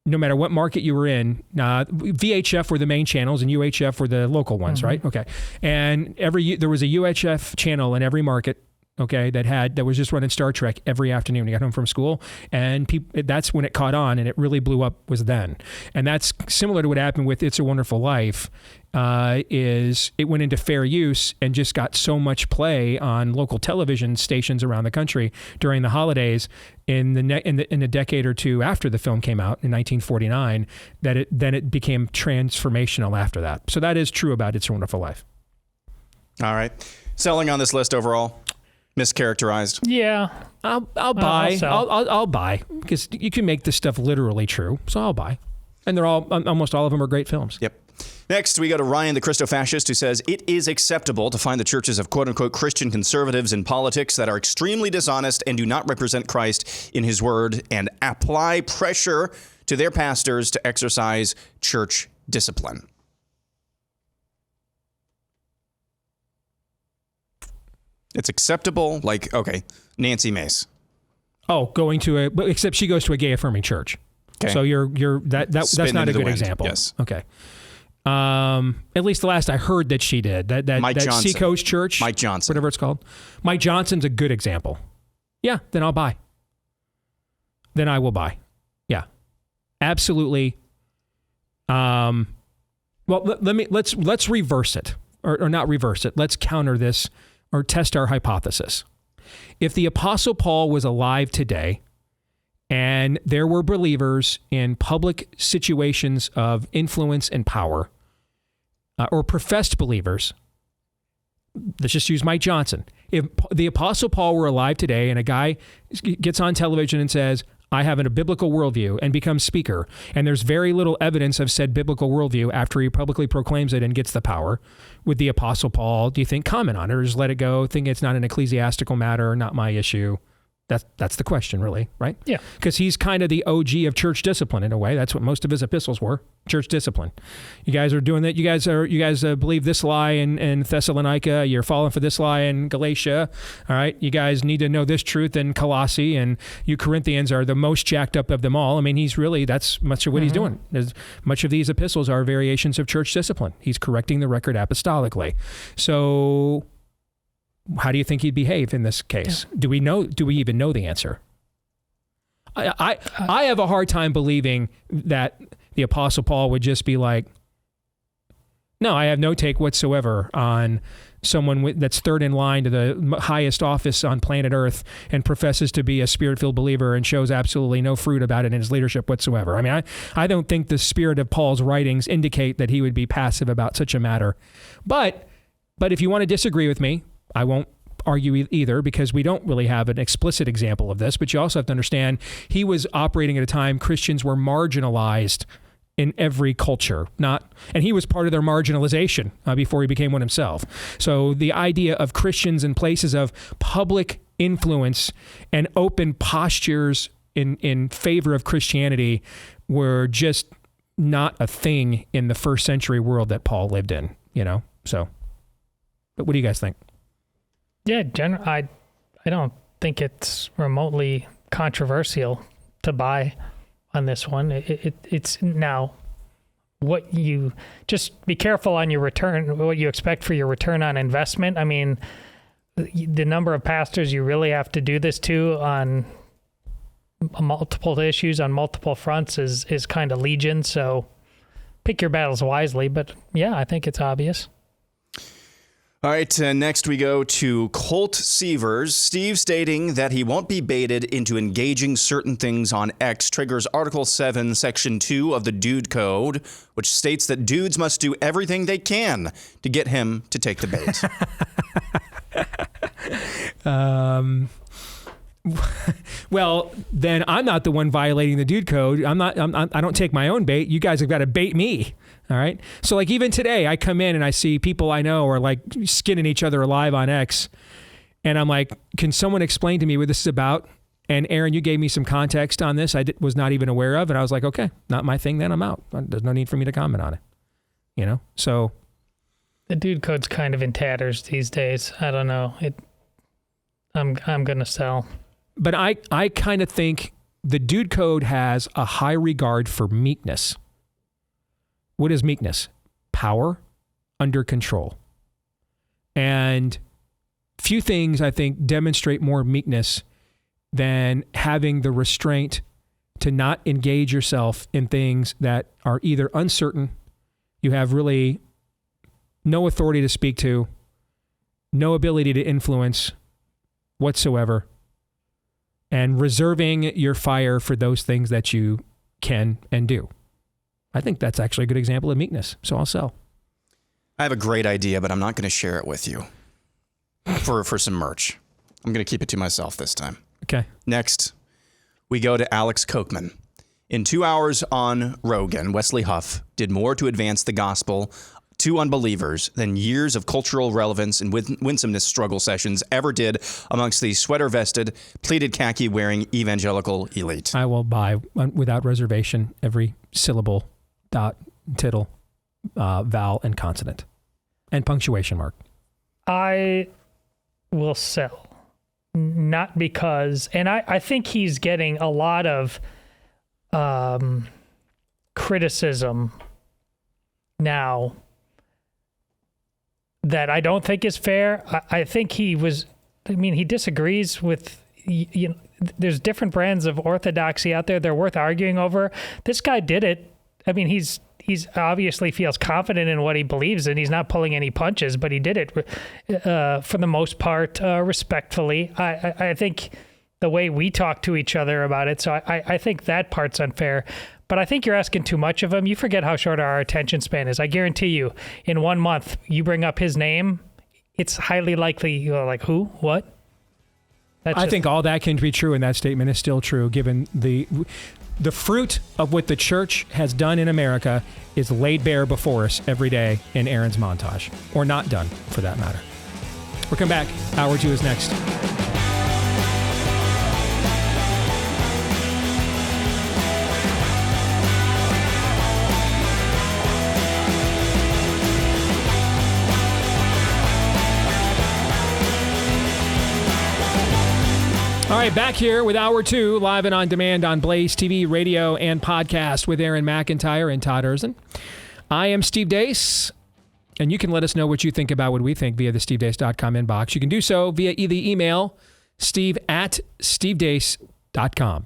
no matter what market you were in, VHF were the main channels and UHF were the local ones, right? Okay, and there was a UHF channel in every market. Okay, that was just running Star Trek every afternoon when you got home from school, and that's when it caught on, and it really blew up. Was then, and that's similar to what happened with It's a Wonderful Life. Is it went into fair use and just got so much play on local television stations around the country during the holidays in a decade or two after the film came out in 1949 that it became transformational after that. So that is true about It's a Wonderful Life. All right, selling on this list overall. Mischaracterized. Yeah, I'll buy. I'll buy because you can make this stuff literally true. So I'll buy, and they're almost all of them are great films. Yep. Next, we go to Ryan, the Christofascist, who says it is acceptable to find the churches of quote unquote Christian conservatives in politics that are extremely dishonest and do not represent Christ in His Word, and apply pressure to their pastors to exercise church discipline. It's acceptable, okay, Nancy Mace. Oh, except she goes to a gay affirming church. Okay. So that's not a good example. Yes. Okay. At least the last I heard that she did that Seacoast Church, Mike Johnson, whatever it's called. Mike Johnson's a good example. Yeah, then I'll buy. Then I will buy. Yeah, absolutely. Well, let's reverse it, or not reverse it. Let's counter this. Or test our hypothesis. If the Apostle Paul was alive today and there were believers in public situations of influence and power, or professed believers, let's just use Mike Johnson. If the Apostle Paul were alive today and a guy gets on television and says, I have a biblical worldview, and becomes speaker, and there's very little evidence of said biblical worldview after he publicly proclaims it and gets the power, would the Apostle Paul, do you think, comment on it, or just let it go, think it's not an ecclesiastical matter, not my issue? That's the question, really, right? Yeah. Because he's kind of the OG of church discipline in a way. That's what most of his epistles were, church discipline. You guys are doing that. You guys believe this lie in Thessalonica. You're falling for this lie in Galatia. All right. You guys need to know this truth in Colossae, and you Corinthians are the most jacked up of them all. I mean, that's much of what he's doing. Much of these epistles are variations of church discipline. He's correcting the record apostolically. So how do you think he'd behave in this case? Yeah. Do we even know the answer? I have a hard time believing that the Apostle Paul would just be like, no, I have no take whatsoever on someone that's third in line to the highest office on planet Earth and professes to be a spirit-filled believer and shows absolutely no fruit about it in his leadership whatsoever. I mean, I don't think the spirit of Paul's writings indicate that he would be passive about such a matter. But if you want to disagree with me, I won't argue either, because we don't really have an explicit example of this, but you also have to understand he was operating at a time Christians were marginalized in every culture, and he was part of their marginalization before he became one himself. So the idea of Christians in places of public influence and open postures in favor of Christianity were just not a thing in the first century world that Paul lived in, so. But what do you guys think? Yeah, I don't think it's remotely controversial to buy on this one. It's now what you just be careful on your return, what you expect for your return on investment. I mean, the number of pastors you really have to do this to on multiple issues on multiple fronts is kind of legion. So pick your battles wisely. But yeah, I think it's obvious. All right, next we go to Colt Seavers. Steve stating that he won't be baited into engaging certain things on X triggers Article 7, Section 2 of the Dude Code, which states that dudes must do everything they can to get him to take the bait. Well, then I'm not the one violating the Dude Code. I don't take my own bait. You guys have got to bait me. All right. So like even today, I come in and I see people I know are like skinning each other alive on X. And I'm like, can someone explain to me what this is about? And Aaron, you gave me some context on this I was not even aware of. And I was like, okay, not my thing, then I'm out. There's no need for me to comment on it. You know? So the Dude Code's kind of in tatters these days. I don't know. I'm going to sell. But I kind of think the Dude Code has a high regard for meekness. What is meekness? Power under control. And few things, I think, demonstrate more meekness than having the restraint to not engage yourself in things that are either uncertain, you have really no authority to speak to, no ability to influence whatsoever, and reserving your fire for those things that you can and do. I think that's actually a good example of meekness, so I'll sell. I have a great idea, but I'm not going to share it with you for some merch. I'm going to keep it to myself this time. Okay. Next, we go to Alex Kochman. In 2 hours on Rogan, Wesley Huff did more to advance the gospel to unbelievers than years of cultural relevance and winsomeness struggle sessions ever did amongst the sweater-vested, pleated khaki-wearing evangelical elite. I will buy, without reservation, every syllable, dot, tittle, vowel, and consonant, and punctuation mark. I will sell. Not because, and I think he's getting a lot of criticism now that I don't think is fair. I think he disagrees with, you know, there's different brands of orthodoxy out there. They're worth arguing over. This guy did it. I mean, he's obviously feels confident in what he believes and he's not pulling any punches, but he did it for the most part respectfully. I think the way we talk to each other about it, so I think that part's unfair. But I think you're asking too much of him. You forget how short our attention span is. I guarantee you, in 1 month, you bring up his name, it's highly likely you're like, who? What? I think all that can be true, and that statement is still true, given the fruit of what the church has done in America is laid bare before us every day in Aaron's montage, or not done, for that matter. We'll come back. Hour 2 is next. All right, back here with Hour 2, live and on demand on Blaze TV, radio, and podcast with Aaron McIntyre and Todd Erzen. I am Steve Deace, and you can let us know what you think about what we think via the stevedeace.com inbox. You can do so via the email steve@stevedeace.com,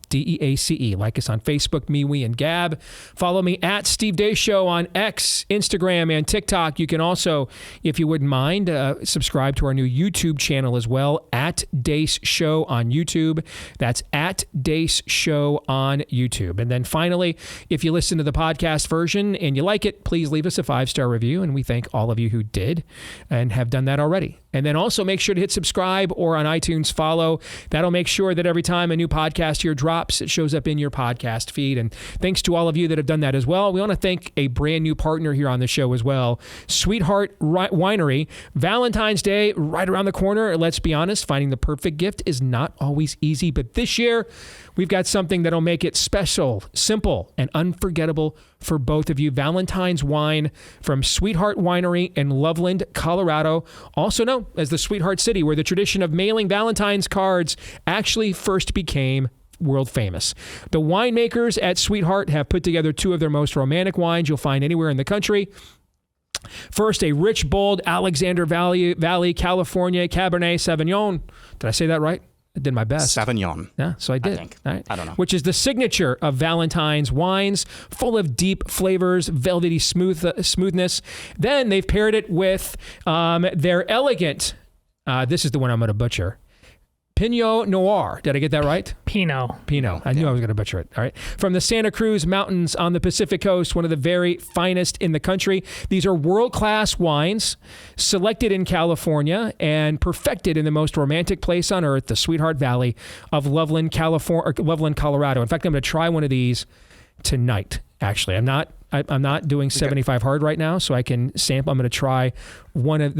DEACE. Like us on Facebook, me, we, and Gab. Follow me at Steve Deace Show on X, Instagram, and TikTok. You can also, if you wouldn't mind, subscribe to our new YouTube channel as well, at Deace Show on YouTube. That's at Deace Show on YouTube. And then finally, if you listen to the podcast version and you like it, please leave us a 5-star review. And we thank all of you who did and have done that already. And then also make sure to hit subscribe or on iTunes follow. That'll make sure that every time a new podcast here drops, it shows up in your podcast feed. And thanks to all of you that have done that as well. We want to thank a brand new partner here on the show as well, Sweetheart Winery. Valentine's Day right around the corner. Let's be honest, finding the perfect gift is not always easy. But this year, we've got something that'll make it special, simple, and unforgettable for both of you. Valentine's wine from Sweetheart Winery in Loveland, Colorado, also known as the Sweetheart City, where the tradition of mailing Valentine's cards actually first became world famous. The winemakers at Sweetheart have put together 2 of their most romantic wines you'll find anywhere in the country. First, a rich, bold Alexander Valley, California Cabernet Sauvignon. Did I say that right? I did my best. Sauvignon. Yeah, so I did. I think. All right. I don't know. Which is the signature of Valentine's wines, full of deep flavors, velvety smoothness. Then they've paired it with their elegant, this is the one I'm going to butcher, Pinot Noir. Did I get that right? Pinot. I knew I was going to butcher it. All right. From the Santa Cruz Mountains on the Pacific Coast, one of the very finest in the country. These are world-class wines selected in California and perfected in the most romantic place on earth, the Sweetheart Valley of Loveland, Colorado. In fact, I'm going to try one of these tonight. Actually, I'm not doing 75 hard right now, so I can sample. I'm going to try one of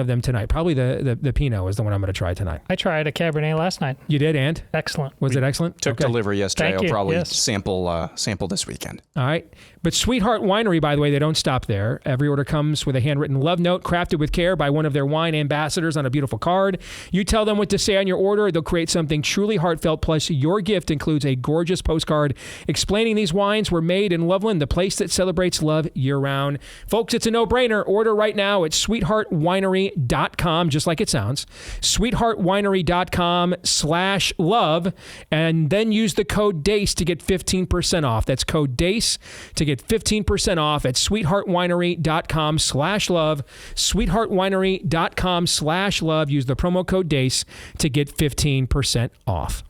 them tonight. Probably the Pinot is the one I'm going to try tonight. I tried a Cabernet last night. You did, and excellent. Was it excellent? Took delivery yesterday. Thank I'll you. probably Yes. sample this weekend. All right. But Sweetheart Winery, by the way, they don't stop there. Every order comes with a handwritten love note crafted with care by one of their wine ambassadors on a beautiful card. You tell them what to say on your order. They'll create something truly heartfelt. Plus, your gift includes a gorgeous postcard explaining these wines were made in Loveland, the place that celebrates love year-round. Folks, it's a no-brainer. Order right now at sweetheartwinery.com, just like it sounds. sweetheartwinery.com/love, and then use the code DACE to get 15% off. That's code DACE to get 15% off at sweetheartwinery.com/love. sweetheartwinery.com/love. Use the promo code DACE to get 15% off.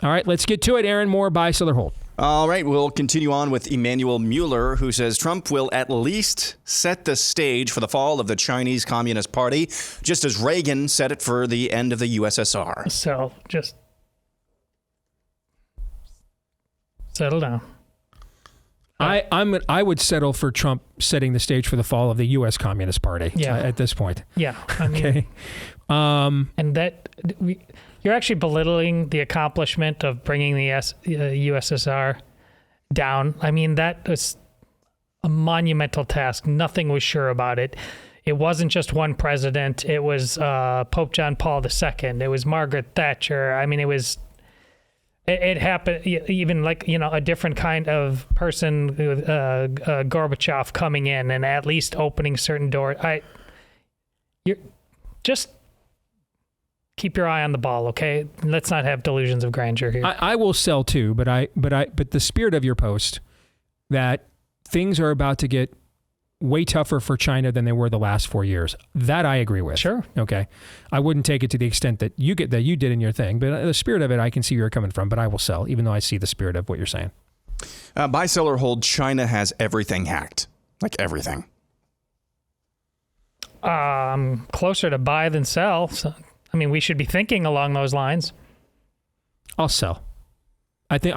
All right, let's get to it. Aaron, more buy, sell, or hold. All right, we'll continue on with Emmanuel Mueller, who says Trump will at least set the stage for the fall of the Chinese Communist Party, just as Reagan set it for the end of the USSR. So just settle down. I would settle for Trump setting the stage for the fall of the U.S. Communist Party. Yeah. At this point. Yeah, I mean, Okay. and you're actually belittling the accomplishment of bringing the USSR down. I mean, that was a monumental task. Nothing was sure about it. It wasn't just one president. It was Pope John Paul II. It was Margaret Thatcher. I mean, it happened even like, a different kind of person, Gorbachev coming in and at least opening certain doors. You're just keep your eye on the ball, okay? Let's not have delusions of grandeur here. I will sell too, but the spirit of your post that things are about to get way tougher for China than they were the last 4 years. That I agree with. Sure. Okay. I wouldn't take it to the extent that you did in your thing, but the spirit of it, I can see where you're coming from, but I will sell, even though I see the spirit of what you're saying. Buy, sell, or hold, China has everything hacked. Like everything. Closer to buy than sell. So, I mean, we should be thinking along those lines. I'll sell. I think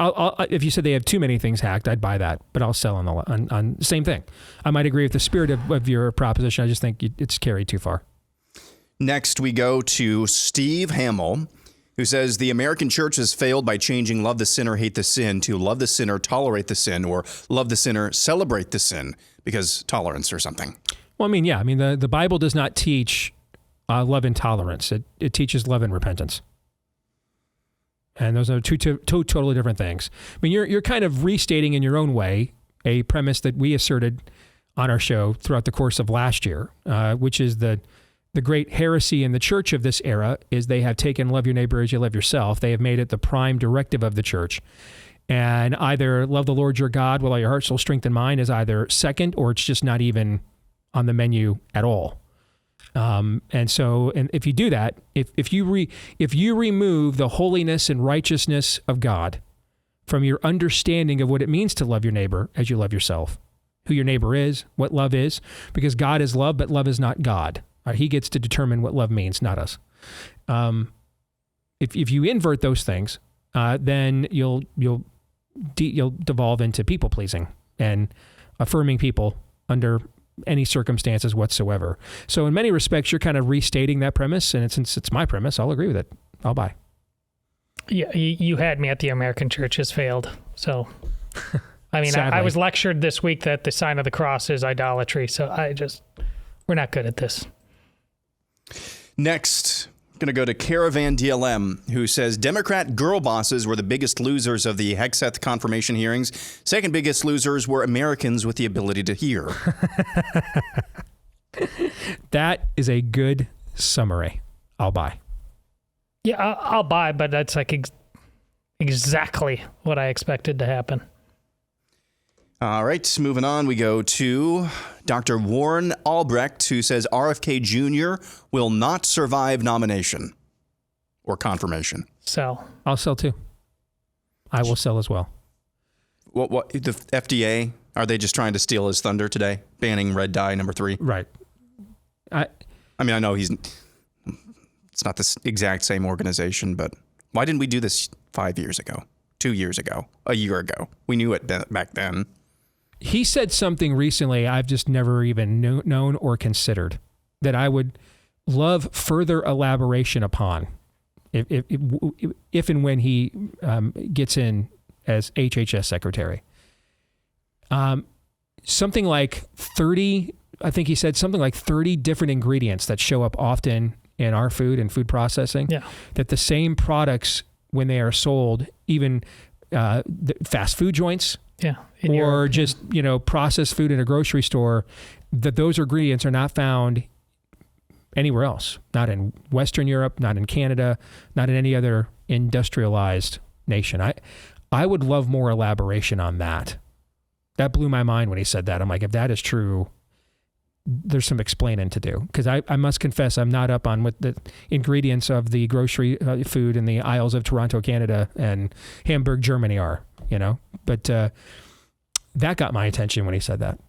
if you said they have too many things hacked, I'd buy that, but I'll sell on same thing. I might agree with the spirit of your proposition. I just think it's carried too far. Next, we go to Steve Hamill, who says the American church has failed by changing love the sinner, hate the sin to love the sinner, tolerate the sin, or love the sinner, celebrate the sin, because tolerance or something. Well, I mean, yeah. I mean, the Bible does not teach love and tolerance. It teaches love and repentance. And those are two totally different things. I mean, you're kind of restating in your own way a premise that we asserted on our show throughout the course of last year, which is the great heresy in the church of this era is they have taken love your neighbor as you love yourself. They have made it the prime directive of the church. And either love the Lord your God with all your heart, soul, strength, and mind is either second, or it's just not even on the menu at all. And if you do that, if you remove the holiness and righteousness of God from your understanding of what it means to love your neighbor as you love yourself, who your neighbor is, what love is, because God is love, but love is not God. He gets to determine what love means, not us. If you invert those things, then you'll devolve into people pleasing and affirming people under any circumstances whatsoever. So in many respects, you're kind of restating that premise, and since it's my premise, I'll agree with it. I'll buy. Yeah, you had me at the American church has failed. So, I mean, I was lectured this week that the sign of the cross is idolatry. So we're not good at this. Next, I'm going to go to Caravan DLM, who says Democrat girl bosses were the biggest losers of the Hegseth confirmation hearings. Second biggest losers were Americans with the ability to hear. That is a good summary. I'll buy. Yeah, I'll buy, but that's like exactly what I expected to happen. All right, moving on, we go to Dr. Warren Albrecht, who says RFK Jr. will not survive nomination or confirmation. Sell. I'll sell too. I will sell as well. What the FDA, are they just trying to steal his thunder today? Banning red dye number 3? Right. I mean, I know it's not the exact same organization, but why didn't we do this 5 years ago, 2 years ago, a year ago? We knew it back then. He said something recently I've just never even known or considered that I would love further elaboration upon if and when he gets in as HHS secretary. Something like 30, I think he said something like 30 different ingredients that show up often in our food and food processing. Yeah. That the same products, when they are sold, even the fast food joints, or just, processed food in a grocery store, that those ingredients are not found anywhere else. Not in Western Europe, not in Canada, not in any other industrialized nation. I would love more elaboration on that. That blew my mind when he said that. I'm like, if that is true, there's some explaining to do. Because I must confess, I'm not up on what the ingredients of the grocery food in the aisles of Toronto, Canada and Hamburg, Germany are, But that got my attention when he said that.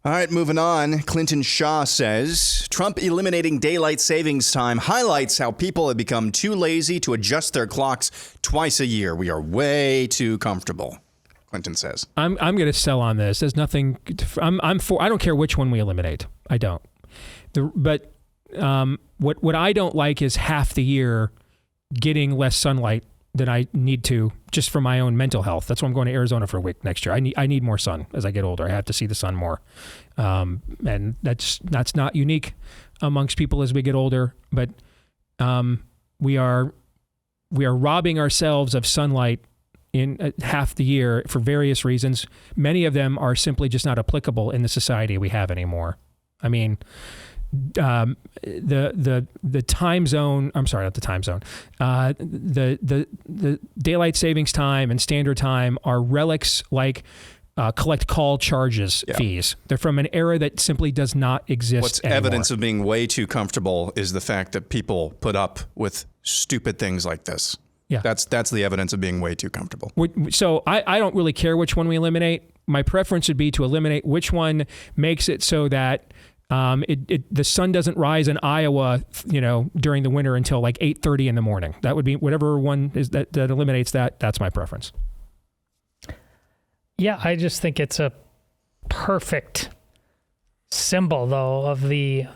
All right, moving on. Clinton Shaw says, Trump eliminating daylight savings time highlights how people have become too lazy to adjust their clocks twice a year. We are way too comfortable, Clinton says. I'm going to sell on this. There's nothing. I'm for. I don't care which one we eliminate. I don't. But what I don't like is half the year getting less sunlight than I need to, just for my own mental health. That's why I'm going to Arizona for a week next year. I need more sun as I get older. I have to see the sun more, and that's not unique amongst people as we get older. But we are robbing ourselves of sunlight in half the year for various reasons. Many of them are simply just not applicable in the society we have anymore. I mean, the time zone, I'm sorry, not the time zone. The daylight savings time and standard time are relics like collect call charges fees. They're from an era that simply does not exist What's anymore. Evidence of being way too comfortable is the fact that people put up with stupid things like this. Yeah. That's the evidence of being way too comfortable. So I don't really care which one we eliminate. My preference would be to eliminate which one makes it so that the sun doesn't rise in Iowa, during the winter until like 8:30 in the morning. That would be whatever one is that eliminates that. That's my preference. Yeah, I just think it's a perfect symbol, though, of the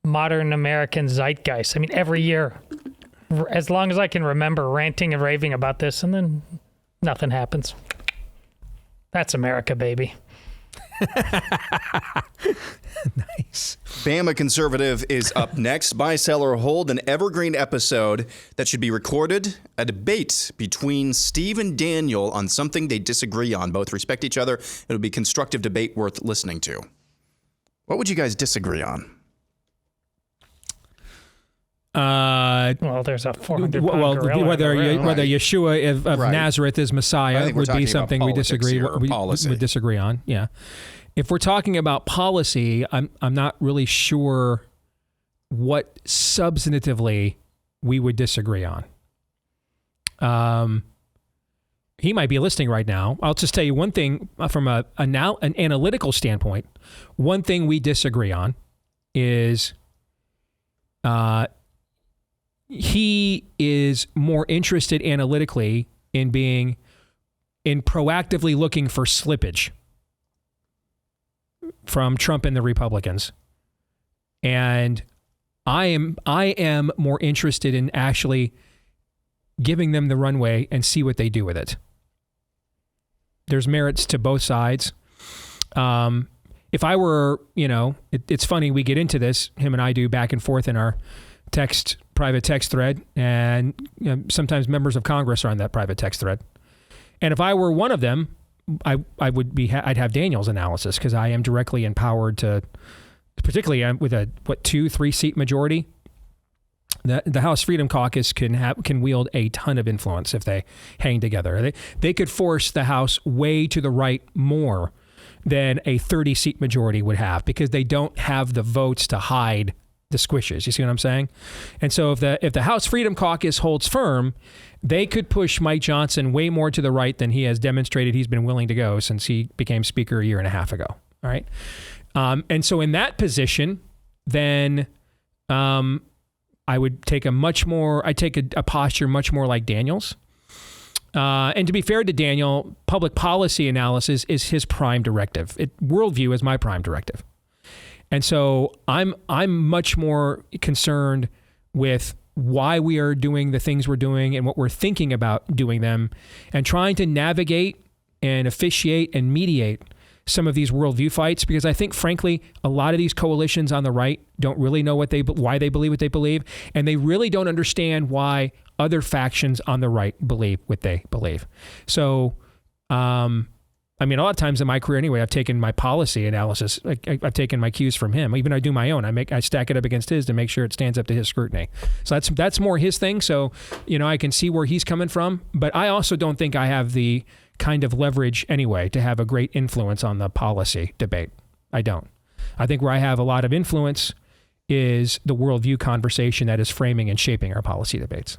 modern American zeitgeist. I mean, every year, as long as I can remember, ranting and raving about this, and then nothing happens. That's America, baby. Nice. Bama Conservative is up next. Buy, sell, or hold an evergreen episode that should be recorded. A debate between Steve and Daniel on something they disagree on. Both respect each other. It'll be constructive debate worth listening to. What would you guys disagree on? Well, there's a 400-pound gorilla. Whether Yeshua of Right. Nazareth is Messiah would be something we disagree. We policy. would disagree on. Yeah. If we're talking about policy, I'm not really sure what substantively we would disagree on. He might be listening right now. I'll just tell you one thing from an analytical standpoint. One thing we disagree on is he is more interested analytically in proactively looking for slippage from Trump and the Republicans. And I am more interested in actually giving them the runway and see what they do with it. There's merits to both sides. If I were, it's funny, we get into this, him and I do back and forth in our private text thread, and sometimes members of Congress are on that private text thread. And if I were one of them, I'd have Daniel's analysis, because I am directly empowered to, particularly with a 2-3 seat majority. The House Freedom Caucus can wield a ton of influence if they hang together. They could force the House way to the right more than a 30-seat majority would have, because they don't have the votes to hide the squishes. You see what I'm saying? And so if the House Freedom Caucus holds firm, they could push Mike Johnson way more to the right than he has demonstrated he's been willing to go since he became Speaker a year and a half ago. All right. And so in that position, then I would take a posture much more like Daniel's. And to be fair to Daniel, public policy analysis is his prime directive. Worldview is my prime directive. And so I'm much more concerned with why we are doing the things we're doing and what we're thinking about doing them, and trying to navigate and officiate and mediate some of these worldview fights, because I think, frankly, a lot of these coalitions on the right don't really know why they believe what they believe, and they really don't understand why other factions on the right believe what they believe. So, I mean, a lot of times in my career anyway, I've taken my policy analysis, I've taken my cues from him. Even I do my own. I stack it up against his to make sure it stands up to his scrutiny. So that's more his thing. So, I can see where he's coming from, but I also don't think I have the kind of leverage anyway to have a great influence on the policy debate. I don't. I think where I have a lot of influence is the worldview conversation that is framing and shaping our policy debates.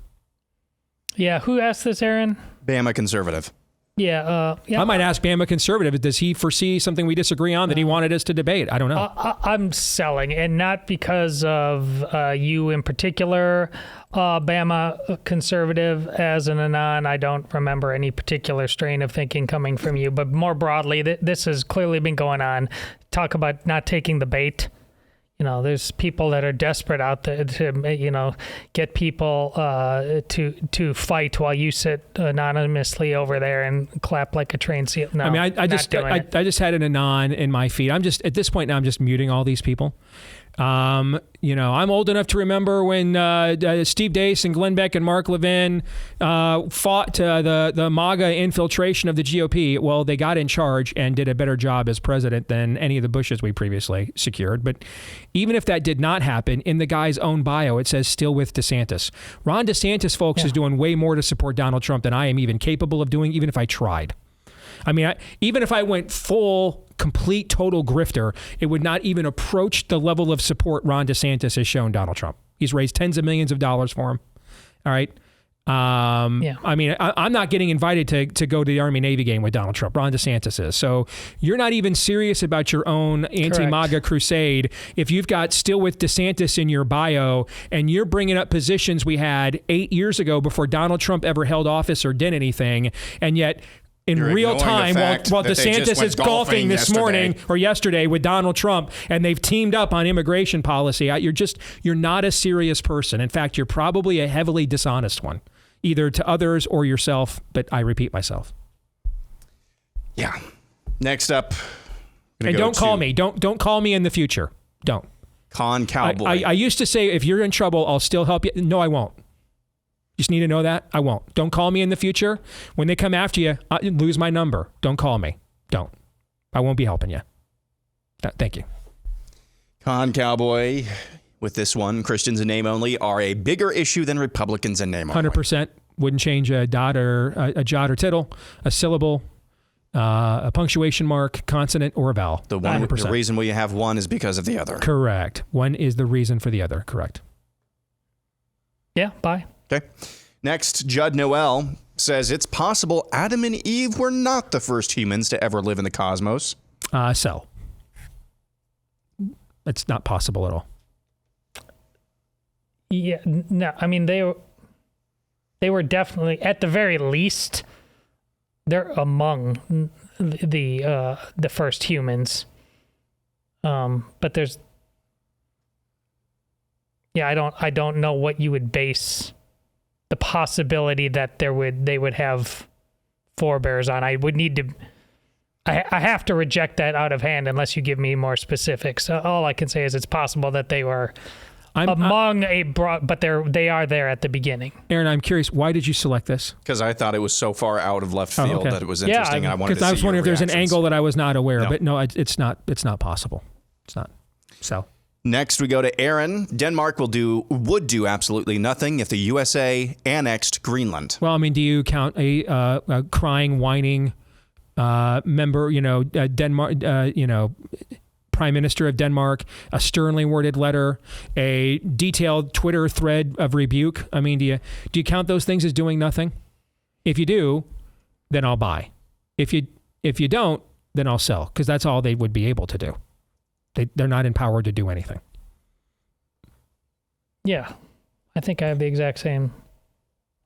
Yeah, who asked this, Aaron? Bama conservative. Yeah. I might ask Bama conservative, does he foresee something we disagree on that he wanted us to debate? I don't know. I'm selling, and not because of you in particular, Bama conservative. As an anon, I don't remember any particular strain of thinking coming from you, but more broadly, this has clearly been going on. Talk about not taking the bait. There's people that are desperate out there to, get people to fight while you sit anonymously over there and clap like a trained seal. No, I just had an anon in my feed. At this point now, I'm just muting all these people. I'm old enough to remember when Steve Deace and Glenn Beck and Mark Levin fought the MAGA infiltration of the GOP. Well, they got in charge and did a better job as president than any of the Bushes we previously secured. But even if that did not happen, in the guy's own bio, it says still with DeSantis. Ron DeSantis, folks, is doing way more to support Donald Trump than I am even capable of doing, even if I tried. Even if I went full, complete, total grifter, it would not even approach the level of support Ron DeSantis has shown Donald Trump. He's raised tens of millions of dollars for him. All right. I'm not getting invited to go to the Army-Navy game with Donald Trump. Ron DeSantis is. So you're not even serious about your own anti-MAGA crusade if you've got still with DeSantis in your bio and you're bringing up positions we had 8 years ago before Donald Trump ever held office or did anything, and yet in real time, while DeSantis is golfing this morning or yesterday with Donald Trump, and they've teamed up on immigration policy, you're not a serious person. In fact, you're probably a heavily dishonest one, either to others or yourself, but I repeat myself. Yeah. Next up. And don't call me. Don't call me in the future. Don't. Con Cowboy. I used to say, if you're in trouble, I'll still help you. No, I won't. You just need to know that. I won't. Don't call me in the future. When they come after you, lose my number. Don't call me. Don't. I won't be helping you. Thank you. Con Cowboy. With this one, Christians in name only are a bigger issue than Republicans in name only. 100%. Wouldn't change a dot or a jot or tittle, a syllable, a punctuation mark, consonant, or a vowel. The reason we have one is because of the other. Correct. One is the reason for the other. Correct. Yeah, bye. Okay. Next, Judd Noel says it's possible Adam and Eve were not the first humans to ever live in the cosmos. So. It's not possible at all. Yeah, no, they were definitely, at the very least, they're among the first humans. But there's, I don't know what you would base the possibility that they would have forebears on. I would need to, I have to reject that out of hand unless you give me more specifics. All I can say is it's possible that they were among a broad, but they are there at the beginning. Aaron, I'm curious, why did you select this? Because I thought it was so far out of left field that it was interesting. I wanted to see I was wondering if there's an angle that I was not aware of, but no, it's not possible. It's not. So. Next, we go to Aaron. Denmark would do absolutely nothing if the USA annexed Greenland. Well, I mean, do you count a crying, whining member, Denmark, Prime Minister of Denmark, a sternly worded letter, a detailed Twitter thread of rebuke? I mean, do you count those things as doing nothing? If you do, then I'll buy. If you don't, then I'll sell, because that's all they would be able to do. They're not empowered to do anything. Yeah, I think I have the exact same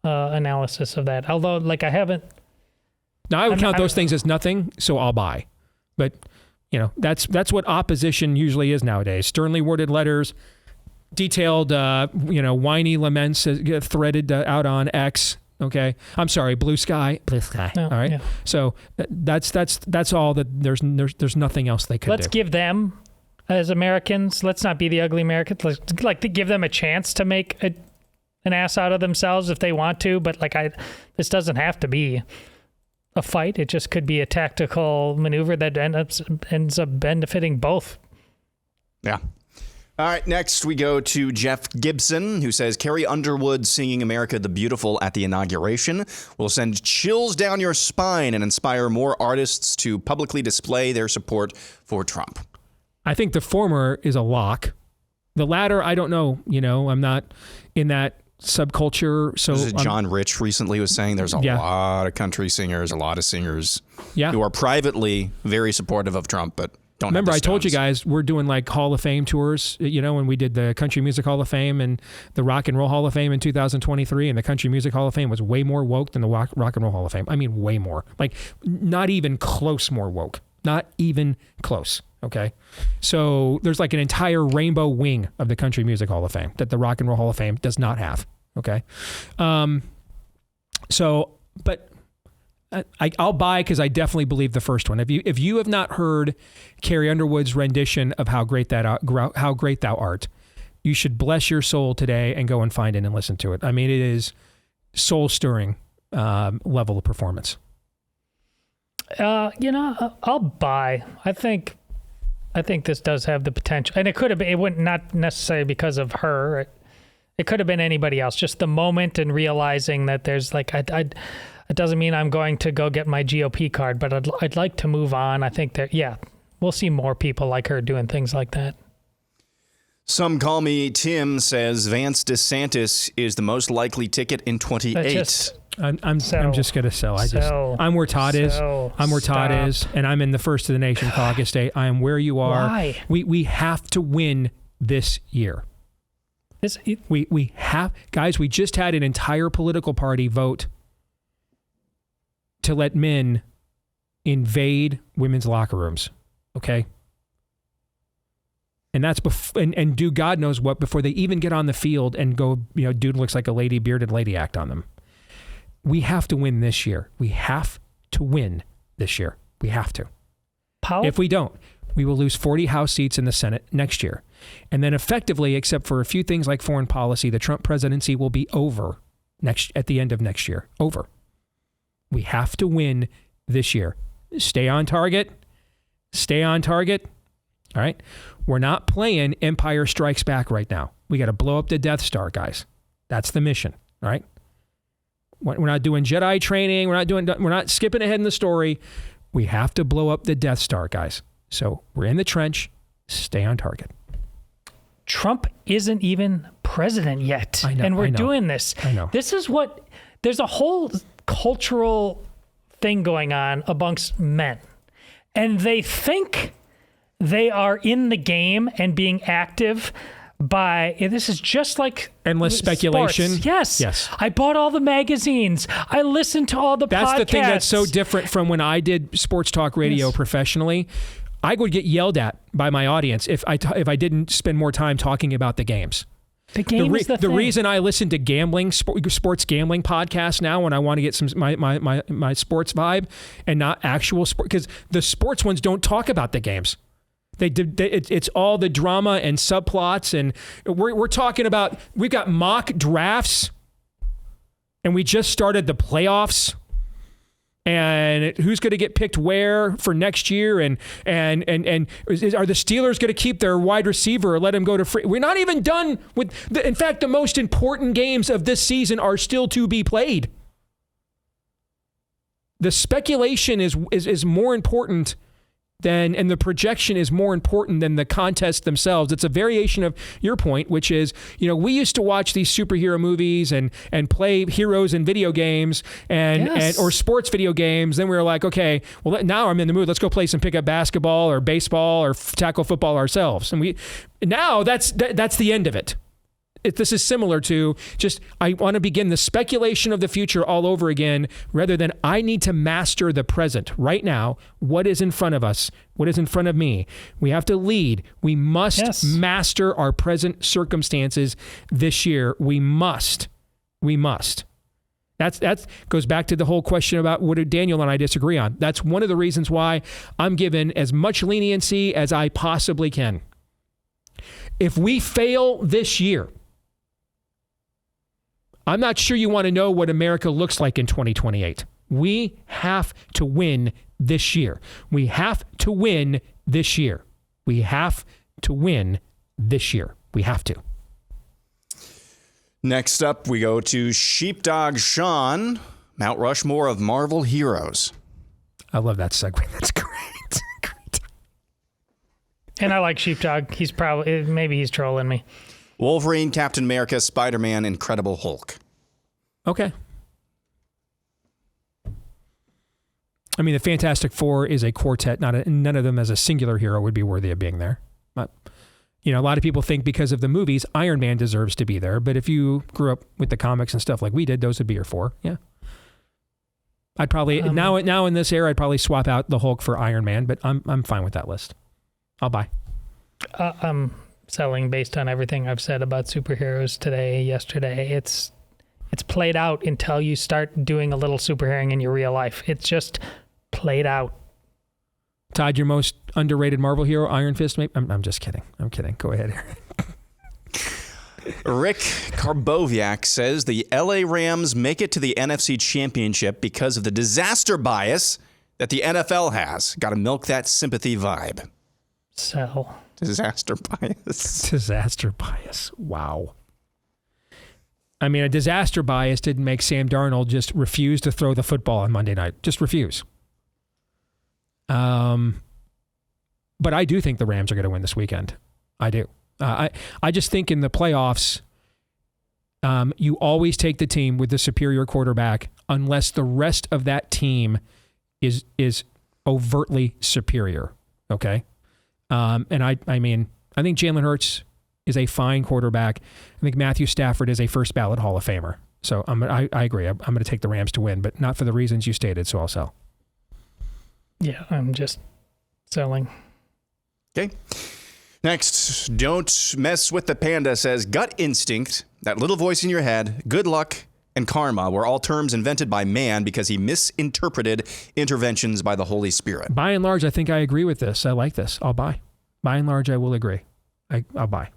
analysis of that. Although, I haven't. Now, I would count those things as nothing, so I'll buy. But, that's what opposition usually is nowadays. Sternly worded letters, detailed, whiny laments threaded out on X. Okay, I'm sorry, Blue Sky. No, all right. Yeah. So that's all that. There's nothing else they could do. Let's give them, as Americans, let's not be the ugly Americans. Let's to give them a chance to make an ass out of themselves if they want to. But this doesn't have to be a fight. It just could be a tactical maneuver that ends up benefiting both. Yeah. All right, next we go to Jeff Gibson, who says, Carrie Underwood singing America the Beautiful at the inauguration will send chills down your spine and inspire more artists to publicly display their support for Trump. I think the former is a lock. The latter, I don't know. I'm not in that subculture. So John Rich recently was saying there's a lot of country singers, a lot of singers who are privately very supportive of Trump, but don't remember, have the I told you stones. guys we're doing Hall of Fame tours, when we did the Country Music Hall of Fame and the Rock and Roll Hall of Fame in 2023, and the Country Music Hall of Fame was way more woke than the Rock and Roll Hall of Fame. I mean, way more. Not even close more woke. Not even close. Okay? So there's an entire rainbow wing of the Country Music Hall of Fame that the Rock and Roll Hall of Fame does not have. Okay? But I'll buy, because I definitely believe the first one. If you have not heard Carrie Underwood's rendition of How Great Thou Art, you should bless your soul today and go and find it and listen to it. I mean, it is soul-stirring level of performance. I'll buy. I think this does have the potential, and it could have been. It wouldn't, not necessarily because of her. It could have been anybody else. Just the moment and realizing that there's it doesn't mean I'm going to go get my GOP card, but I'd like to move on. I think that, we'll see more people like her doing things like that. Some Call Me Tim says Vance DeSantis is the most likely ticket in 28. I'm just going to sell. I'm where Todd is. I'm where Todd is, and I'm in the First of the Nation caucus state. I am where you are. Why? We have to win this year. We have, guys, we just had an entire political party vote to let men invade women's locker rooms, okay? And that's and do God knows what before they even get on the field and go, dude looks like a lady, bearded lady act on them. We have to win this year. We have to win this year. We have to. If we don't, we will lose 40 House seats in the Senate next year. And then effectively, except for a few things like foreign policy, the Trump presidency will be over at the end of next year. Over. We have to win this year. Stay on target. Stay on target. All right? We're not playing Empire Strikes Back right now. We got to blow up the Death Star, guys. That's the mission. All right? We're not doing Jedi training. We're not skipping ahead in the story. We have to blow up the Death Star, guys. So we're in the trench. Stay on target. Trump isn't even president yet. I know, and we're doing this. I know. This is there's a whole cultural thing going on amongst men. And they think they are in the game and being active this is just like endless speculation. Sports. Yes. I bought all the magazines. I listened to all the podcasts. That's the thing that's so different from when I did sports talk radio professionally. I would get yelled at by my audience if I didn't spend more time talking about the games. The game is the thing. The reason I listen to sports gambling podcasts now when I want to get some my sports vibe and not actual sport, because the sports ones don't talk about the games. It's all the drama and subplots, and we're talking about, we've got mock drafts, and we just started the playoffs. And who's going to get picked where for next year? And are the Steelers going to keep their wide receiver or let him go to free? We're not even done with. In fact, the most important games of this season are still to be played. The speculation is more important than, and the projection is more important than the contests themselves. It's a variation of your point, which is, we used to watch these superhero movies and play heroes in video games or sports video games. Then we were like, okay, well, now I'm in the mood. Let's go play some pickup basketball or baseball or tackle football ourselves. And now that's the end of it. This is similar to just, I want to begin the speculation of the future all over again, rather than I need to master the present right now. What is in front of us? What is in front of me? We have to lead. We must master our present circumstances this year. We must. That goes back to the whole question about what Daniel and I disagree on. That's one of the reasons why I'm given as much leniency as I possibly can. If we fail this year, I'm not sure you want to know what America looks like in 2028. We have to win this year. We have to win this year. We have to win this year. We have to. Next up, we go to Sheepdog Sean, Mount Rushmore of Marvel heroes. I love that segue. That's great. Great. And I like Sheepdog. Maybe he's trolling me. Wolverine, Captain America, Spider-Man, Incredible Hulk. Okay. I mean, the Fantastic Four is a quartet. None of them as a singular hero would be worthy of being there. But, a lot of people think because of the movies, Iron Man deserves to be there. But if you grew up with the comics and stuff like we did, those would be your four. Yeah. I'd probably now in this era, I'd probably swap out the Hulk for Iron Man. But I'm fine with that list. I'll buy. I'm selling based on everything I've said about superheroes today, yesterday. It's played out until you start doing a little superheroing in your real life. It's just played out. Todd, your most underrated Marvel hero, Iron Fist? Maybe? I'm just kidding. I'm kidding. Go ahead, Aaron. Rick Karboviak says the LA Rams make it to the NFC Championship because of the disaster bias that the NFL has. Got to milk that sympathy vibe. Sell. Disaster bias. Disaster bias. Wow. I mean, a disaster bias didn't make Sam Darnold just refuse to throw the football on Monday night. Just refuse. But I do think the Rams are going to win this weekend. I do. I just think in the playoffs, you always take the team with the superior quarterback unless the rest of that team is overtly superior. Okay? And I think Jalen Hurts is a fine quarterback. I think Matthew Stafford is a first ballot Hall of Famer. So I agree. I'm going to take the Rams to win, but not for the reasons you stated, so I'll sell. Yeah, I'm just selling. Okay. Next, don't mess with the panda says gut instinct, that little voice in your head, good luck, and karma were all terms invented by man because he misinterpreted interventions by the Holy Spirit. By and large, I think I agree with this. I like this. I'll buy. By and large, I will agree. I'll buy.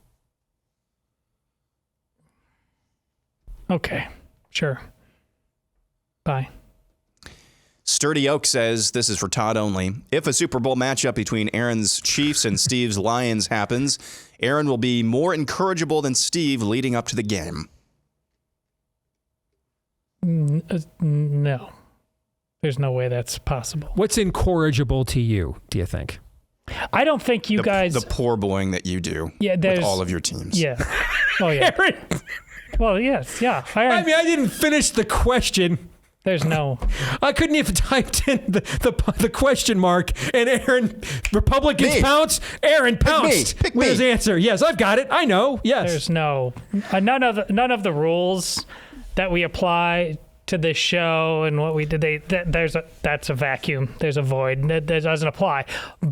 Okay, sure. Bye. Sturdy Oak says, this is for Todd only, if a Super Bowl matchup between Aaron's Chiefs and Steve's Lions happens, Aaron will be more incorrigible than Steve leading up to the game. No. There's no way that's possible. What's incorrigible to you, do you think? I don't think you guys... The poor boying that you do with all of your teams. Yeah. Oh, yeah. Aaron. Well, yes, yeah. I mean, I didn't finish the question. There's no... I couldn't even typed in the question mark, and Aaron, Republicans pounce, Aaron pounced with his answer. Yes, I've got it. I know. Yes. There's no... None of the rules that we apply to this show and what we did, that's a vacuum. There's a void. That doesn't apply.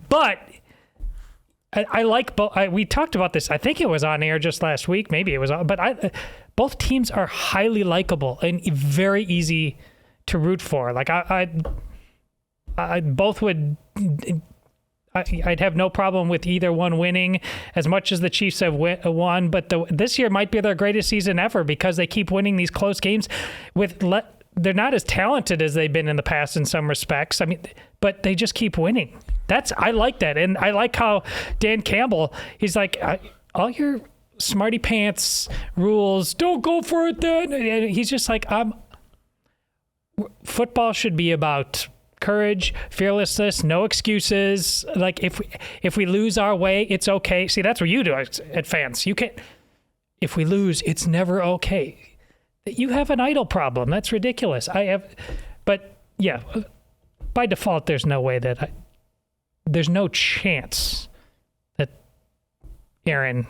But... I like both. We talked about this. I think it was on air just last week. Maybe it was on. But both teams are highly likable and very easy to root for. Like I both would. I'd have no problem with either one winning, as much as the Chiefs have won. But this year might be their greatest season ever because they keep winning these close games with they're not as talented as they've been in the past in some respects. I mean, but they just keep winning. I like that. And I like how Dan Campbell, he's like, all your smarty pants rules, don't go for it then. And he's just like, football should be about courage, fearlessness, no excuses. Like if we lose our way, it's okay. See, that's what you do at fans. You can't, if we lose, it's never okay. You have an idol problem. That's ridiculous. But yeah, by default, there's no way that there's no chance that Aaron's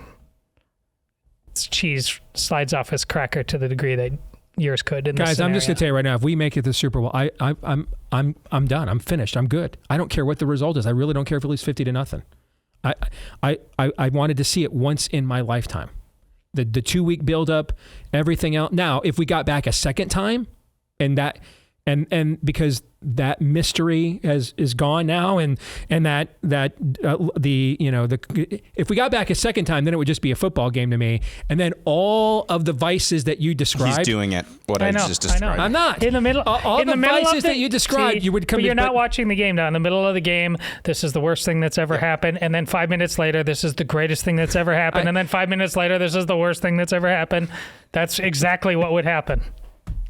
cheese slides off his cracker to the degree that yours could. Guys, I'm just gonna tell you right now, if we make it to the Super Bowl, I'm done. I'm finished. I'm good. I don't care what the result is. I really don't care if it leaves 50-0. I wanted to see it once in my lifetime. The 2-week buildup, everything else. Now, if we got back a second time, and because that mystery is gone now, and if we got back a second time, then it would just be a football game to me. And then all of the vices that you described. He's doing it. I just described. I know. I'm not. In the middle. All in the middle vices that you described, you would come. But you're not watching the game now. In the middle of the game, this is the worst thing that's ever happened. And then 5 minutes later, this is the greatest thing that's ever happened. And then 5 minutes later, this is the worst thing that's ever happened. That's exactly what would happen.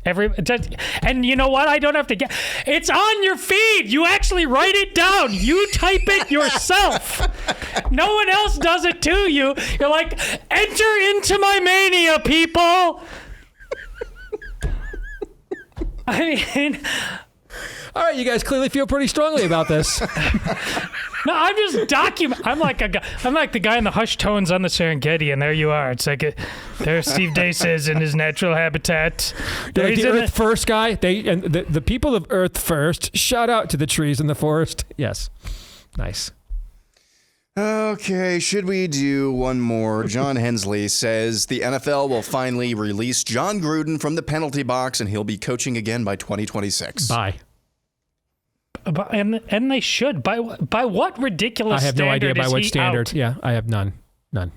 And you know what? I don't have to get. It's on your feed. You actually write it down. You type it yourself. No one else does it to you. You're like, enter into my mania, people. I mean, all right, you guys clearly feel pretty strongly about this. No, I'm just I'm like the guy in the hushed tones on the Serengeti, and there you are. It's like there's Steve Deace is in his natural habitat. Like the Earth First guy. The people of Earth First. Shout out to the trees in the forest. Yes, nice. Okay, should we do one more? John Hensley says the NFL will finally release John Gruden from the penalty box, and he'll be coaching again by 2026. Bye. And they should. By what ridiculous standard? I have no idea by what standard. Out? Yeah, I have none. The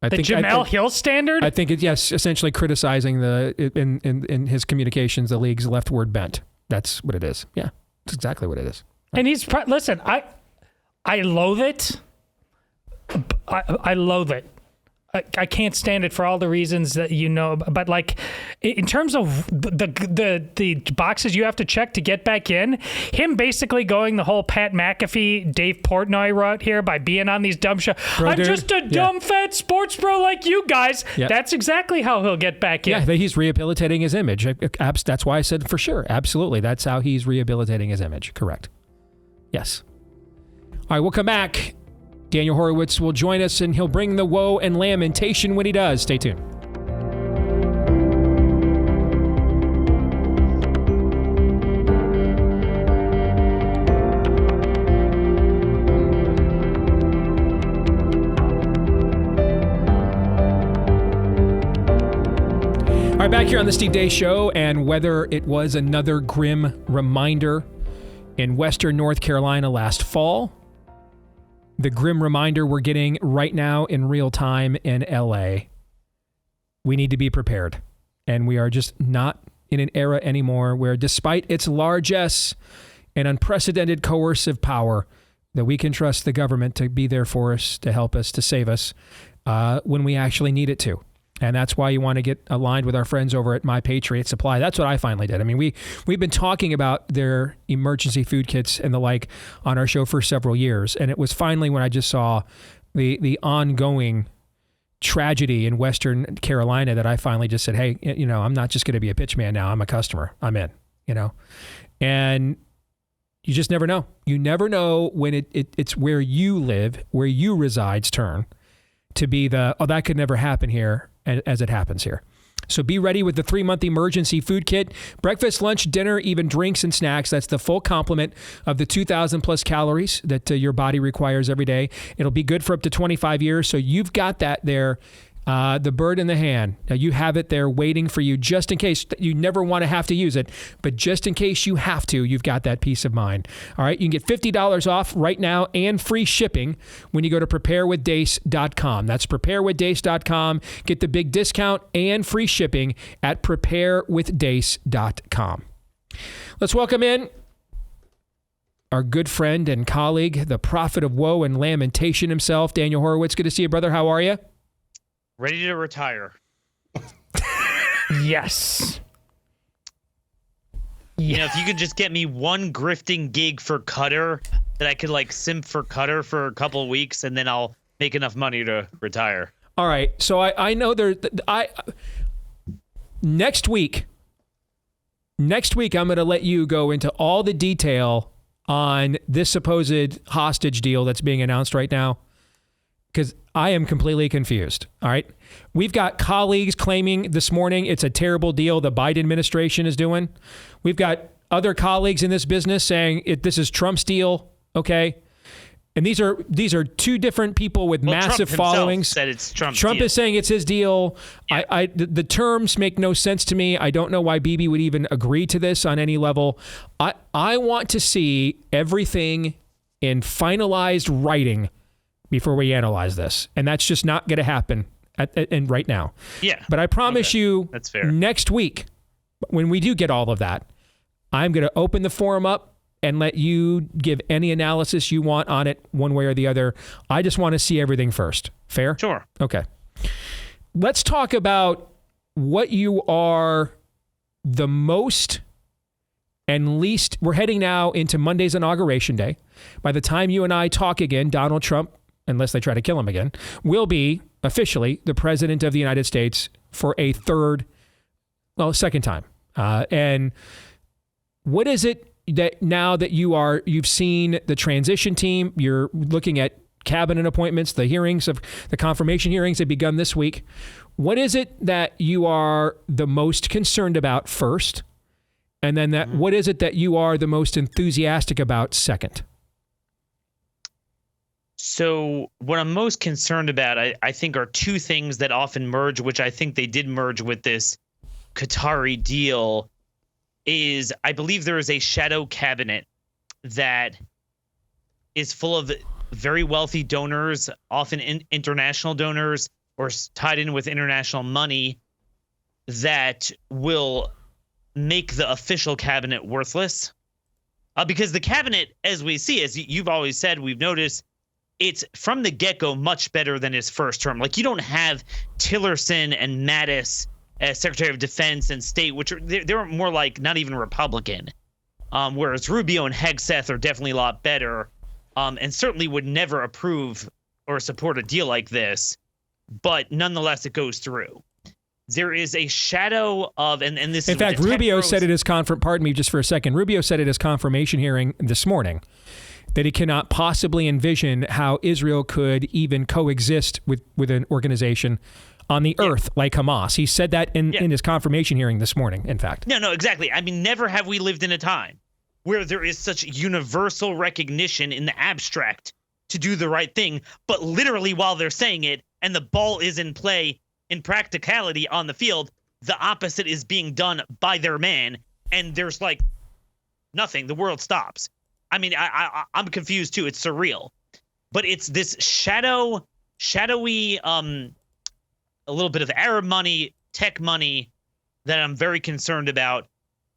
Jamel Hill standard? I think essentially criticizing in his communications the league's leftward bent. That's what it is. Yeah, that's exactly what it is. And listen, I loathe it. I loathe it. I can't stand it for all the reasons that you know, but like in terms of the boxes you have to check to get back in, him basically going the whole Pat McAfee, Dave Portnoy route here by being on these dumb shows. I'm just a dumb fat sports bro like you guys. Yep. That's exactly how he'll get back in. Yeah, he's rehabilitating his image. That's why I said for sure. Absolutely. That's how he's rehabilitating his image. Correct. Yes. All right, we'll come back. Daniel Horowitz will join us, and he'll bring the woe and lamentation when he does. Stay tuned. All right, back here on the Steve Deace Show, and whether it was another grim reminder in Western North Carolina last fall, the grim reminder we're getting right now in real time in LA. We need to be prepared. And we are just not in an era anymore where, despite its largesse and unprecedented coercive power, that we can trust the government to be there for us, to help us, to save us when we actually need it to. And that's why you want to get aligned with our friends over at My Patriot Supply. That's what I finally did. I mean, we've been talking about their emergency food kits and the like on our show for several years. And it was finally when I just saw the ongoing tragedy in Western Carolina that I finally just said, hey, I'm not just going to be a pitch man now. I'm a customer. I'm in, And you just never know. You never know when it's where you live, where you reside's turn to be that could never happen here as it happens here. So be ready with the 3-month emergency food kit, breakfast, lunch, dinner, even drinks and snacks. That's the full complement of the 2,000 plus calories that your body requires every day. It'll be good for up to 25 years. So you've got that there the bird in the hand. Now you have it there waiting for you just in case. You never want to have to use it, but just in case you have to, you've got that peace of mind. All right, you can get $50 off right now and free shipping when you go to preparewithdace.com. That's preparewithdace.com. Get the big discount and free shipping at preparewithdace.com. Let's welcome in our good friend and colleague, the prophet of woe and lamentation himself, Daniel Horowitz. Good to see you, brother. How are you? Ready to retire. Yes. You know, if you could just get me one grifting gig for Qatar that I could like simp for Qatar for a couple of weeks, and then I'll make enough money to retire. All right. So I know next week I'm going to let you go into all the detail on this supposed hostage deal that's being announced right now, because I am completely confused. All right. We've got colleagues claiming this morning it's a terrible deal the Biden administration is doing. We've got other colleagues in this business saying this is Trump's deal. Okay. And these are two different people with massive followings. Said it's Trump's Trump deal. is saying it's his deal. Yeah. The terms make no sense to me. I don't know why Bibi would even agree to this on any level. I want to see everything in finalized writing before we analyze this. And that's just not going to happen right now. Yeah. But I promise you, that's fair. Next week, when we do get all of that, I'm going to open the forum up and let you give any analysis you want on it one way or the other. I just want to see everything first. Fair? Sure. Okay. Let's talk about what you are the most and least. We're heading now into Monday's Inauguration Day. By the time you and I talk again, Donald Trump, unless they try to kill him again, will be officially the president of the United States for a second time. And what is it that now that you've seen the transition team, you're looking at cabinet appointments, the hearings of the confirmation hearings have begun this week. What is it that you are the most concerned about first? And then what is it that you are the most enthusiastic about second? So what I'm most concerned about, I think, are two things that often merge, which I think they did merge with this Qatari deal, is I believe there is a shadow cabinet that is full of very wealthy donors, often international donors or tied in with international money, that will make the official cabinet worthless. Because the cabinet, as we see, as you've always said, we've noticed, it's from the get-go much better than his first term. Like, you don't have Tillerson and Mattis as Secretary of Defense and State, which they're more like not even Republican. Whereas Rubio and Hegseth are definitely a lot better, and certainly would never approve or support a deal like this. But nonetheless, it goes through. There is a shadow of, and this in is fact, Rubio said at his pardon me just for a second, Rubio said at his confirmation hearing this morning that he cannot possibly envision how Israel could even coexist with an organization on the earth like Hamas. He said that in his confirmation hearing this morning, in fact. No, exactly. I mean, never have we lived in a time where there is such universal recognition in the abstract to do the right thing, but literally while they're saying it and the ball is in play in practicality on the field, the opposite is being done by their man, and there's like nothing. The world stops. I mean, I'm confused too. It's surreal, but it's this shadowy, a little bit of Arab money, tech money that I'm very concerned about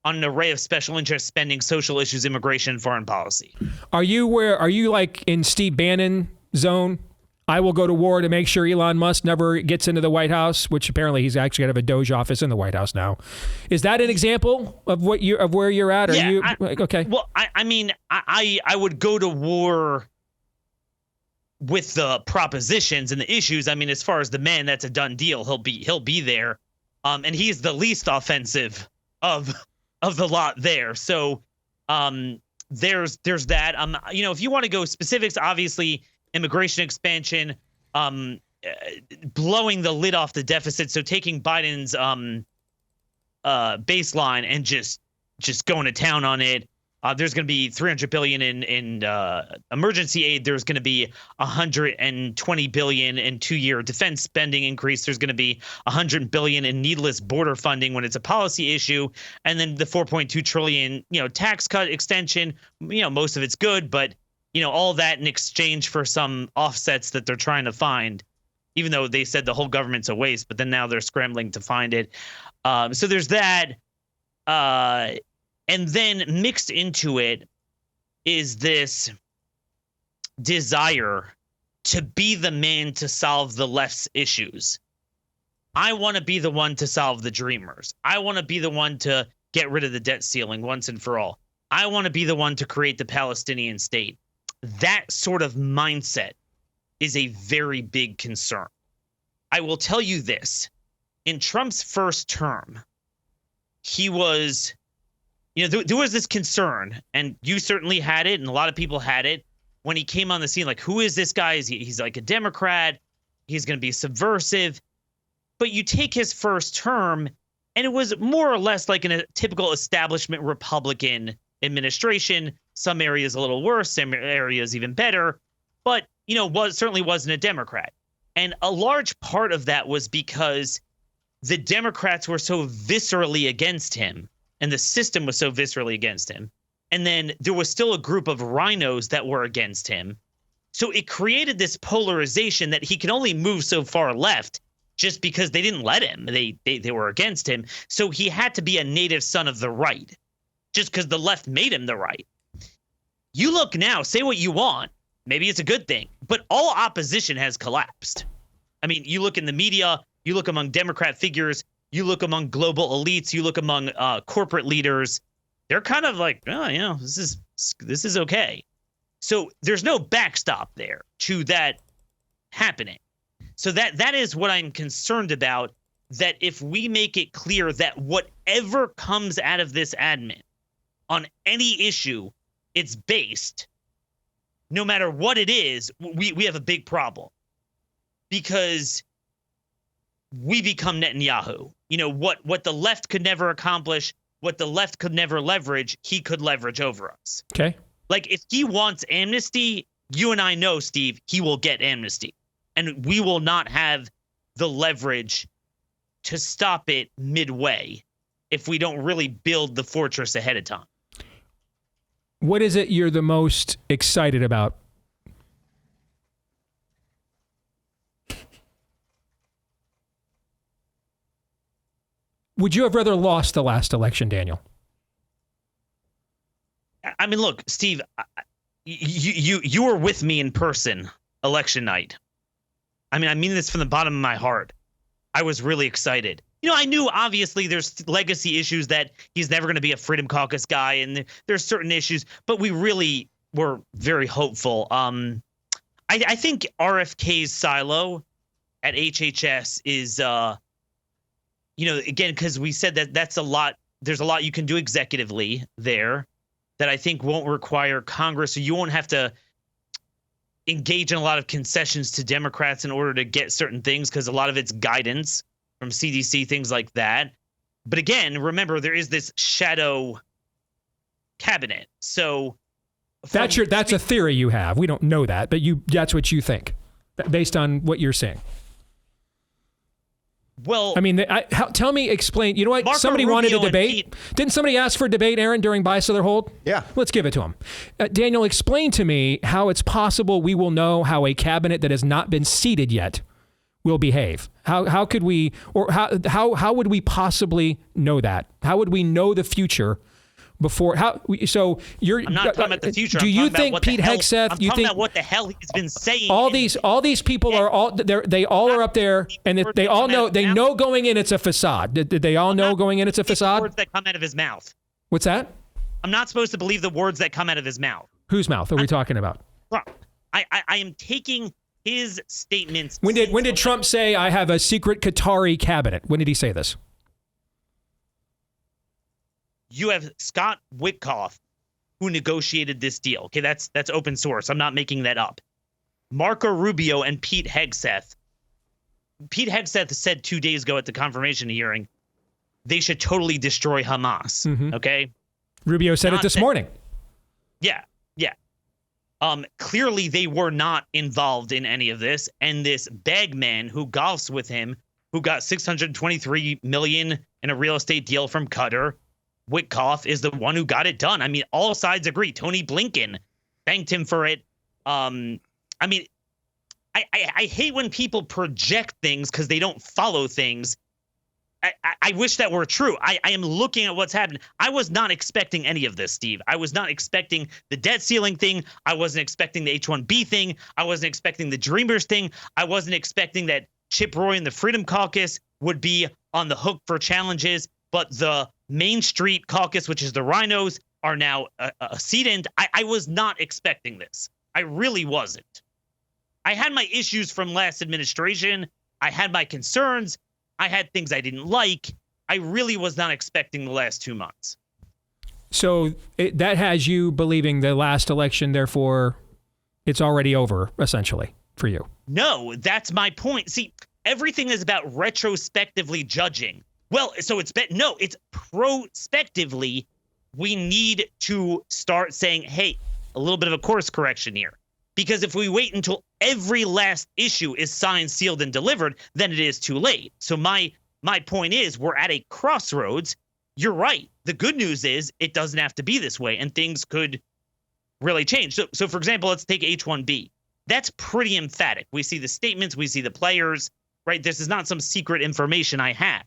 on an array of special interest spending, social issues, immigration, foreign policy. Are you like in Steve Bannon zone? I will go to war to make sure Elon Musk never gets into the White House, which apparently he's actually got a Doge office in the White House now. Is that an example of where you're at? Okay. Well, I mean, I would go to war with the propositions and the issues. I mean, as far as the man, that's a done deal. He'll be there, and he's the least offensive of the lot there. So there's that. If you want to go specifics, obviously immigration expansion, blowing the lid off the deficit. So taking Biden's baseline and just going to town on it. There's going to be $300 billion in emergency aid. There's going to be $120 billion in 2-year defense spending increase. There's going to be $100 billion in needless border funding when it's a policy issue, and then the $4.2 trillion, tax cut extension. Most of it's good, but all that in exchange for some offsets that they're trying to find, even though they said the whole government's a waste, but then now they're scrambling to find it. So there's that. And then mixed into it is this desire to be the man to solve the left's issues. I want to be the one to solve the dreamers. I want to be the one to get rid of the debt ceiling once and for all. I want to be the one to create the Palestinian state. That sort of mindset is a very big concern. I will tell you this. In Trump's first term, he was... there was this concern, and you certainly had it, and a lot of people had it, when he came on the scene, like, who is this guy? He's like a Democrat. He's going to be subversive. But you take his first term, and it was more or less like a typical establishment Republican administration. Some areas a little worse, some areas even better. But, certainly wasn't a Democrat. And a large part of that was because the Democrats were so viscerally against him. And the system was so viscerally against him. And then there was still a group of rhinos that were against him. So it created this polarization that he could only move so far left just because they didn't let him. They were against him. So he had to be a native son of the right just because the left made him the right. You look now, say what you want. Maybe it's a good thing. But all opposition has collapsed. I mean, you look in the media, you look among Democrat figures, you look among global elites, you look among corporate leaders, they're kind of like, this is okay. So there's no backstop there to that happening. So that is what I'm concerned about, that if we make it clear that whatever comes out of this admin on any issue, it's based, no matter what it is, we have a big problem. Because we become Netanyahu. What the left could never accomplish, what the left could never leverage, he could leverage over us. Okay. Like, if he wants amnesty, you and I know, Steve, he will get amnesty. And we will not have the leverage to stop it midway if we don't really build the fortress ahead of time. What is it you're the most excited about? Would you have rather lost the last election, Daniel? I mean, look, Steve, you were with me in person election night. I mean this from the bottom of my heart. I was really excited. I knew obviously there's legacy issues that he's never going to be a Freedom Caucus guy, and there's certain issues, but we really were very hopeful. I think RFK's silo at HHS is, again, because we said that's a lot. There's a lot you can do executively there that I think won't require Congress. So you won't have to engage in a lot of concessions to Democrats in order to get certain things, because a lot of it's guidance from CDC, things like that. But again, remember, there is this shadow cabinet. So that's a theory you have. We don't know that, but that's what you think based on what you're saying. Well, I mean, tell me, explain. You know what? Somebody wanted a debate. Didn't somebody ask for a debate, Aaron, during Buy Sell or Hold? Yeah. Let's give it to him. Daniel, explain to me how it's possible we will know how a cabinet that has not been seated yet will behave. How could we, or how would we possibly know that? How would we know the future before? So you're. I'm not talking about the future. Do you think Pete Hegseth? I'm talking about what the hell he's been saying. All these people are they all are up there, and they all know. They know going in it's a facade. Did they all know going in it's a facade? Words that come out of his mouth. What's that? I'm not supposed to believe the words that come out of his mouth. Whose mouth are we talking about? Trump. I am taking his statements. When did Trump say, I have a secret Qatari cabinet? When did he say this? You have Scott Witkoff, who negotiated this deal. Okay, that's open source. I'm not making that up. Marco Rubio and Pete Hegseth. Pete Hegseth said 2 days ago at the confirmation hearing, they should totally destroy Hamas. Mm-hmm. Okay? Rubio said it this morning. Yeah. Clearly they were not involved in any of this. And this bagman who golfs with him, who got $623 million in a real estate deal from Qatar, Witkoff, is the one who got it done. I mean, all sides agree. Tony Blinken thanked him for it. I hate when people project things because they don't follow things. I wish that were true. I am looking at what's happened. I was not expecting any of this, Steve. I was not expecting the debt ceiling thing. I wasn't expecting the H-1B thing. I wasn't expecting the Dreamers thing. I wasn't expecting that Chip Roy and the Freedom Caucus would be on the hook for challenges, but the Main Street Caucus, which is the Rhinos, are now a seat-in. I was not expecting this. I really wasn't. I had my issues from last administration. I had my concerns. I had things I didn't like. I really was not expecting the last 2 months. So that has you believing the last election, therefore it's already over, essentially, for you. No, that's my point. See, everything is about retrospectively judging. Well, so it's prospectively. We need to start saying, hey, a little bit of a course correction here. Because if we wait until every last issue is signed, sealed, and delivered, then it is too late. So my point is, we're at a crossroads. You're right. The good news is it doesn't have to be this way, and things could really change. So for example, let's take H-1B. That's pretty emphatic. We see the statements, we see the players, right? This is not some secret information I have.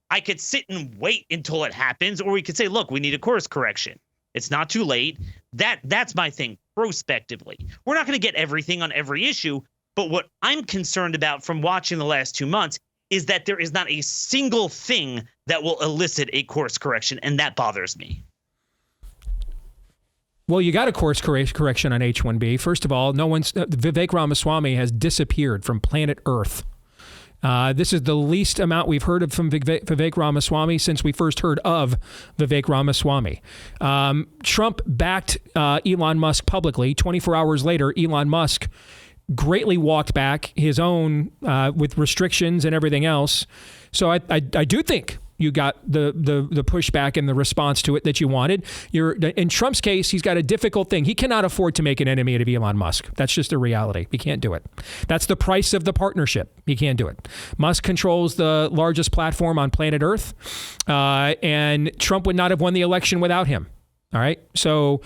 I could sit and wait until it happens, or we could say, look, we need a course correction. It's not too late. That's my thing, prospectively. We're not going to get everything on every issue, but what I'm concerned about from watching the last 2 months is that there is not a single thing that will elicit a course correction, and that bothers me. Well, you got a course correction on H-1B. First of all, Vivek Ramaswamy has disappeared from planet Earth. This is the least amount we've heard of from Vivek Ramaswamy since we first heard of Vivek Ramaswamy. Trump backed Elon Musk publicly. 24 hours later, Elon Musk greatly walked back his own with restrictions and everything else. So I do think you got the pushback and the response to it that you wanted. In Trump's case, he's got a difficult thing. He cannot afford to make an enemy out of Elon Musk. That's just a reality. He can't do it. That's the price of the partnership. He can't do it. Musk controls the largest platform on planet Earth, and Trump would not have won the election without him. All right. So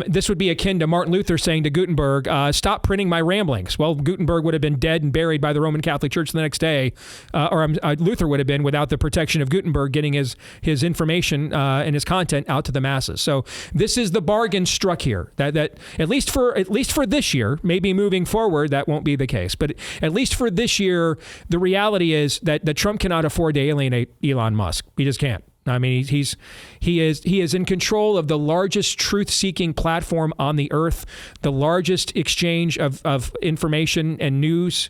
this would be akin to Martin Luther saying to Gutenberg, stop printing my ramblings. Well, Gutenberg would have been dead and buried by the Roman Catholic Church the next day, Luther would have been without the protection of Gutenberg getting his information and his content out to the masses. So this is the bargain struck here that at least for this year, maybe moving forward, that won't be the case. But at least for this year, the reality is that Trump cannot afford to alienate Elon Musk. He just can't. I mean, he is in control of the largest truth-seeking platform on the earth, the largest exchange of information and news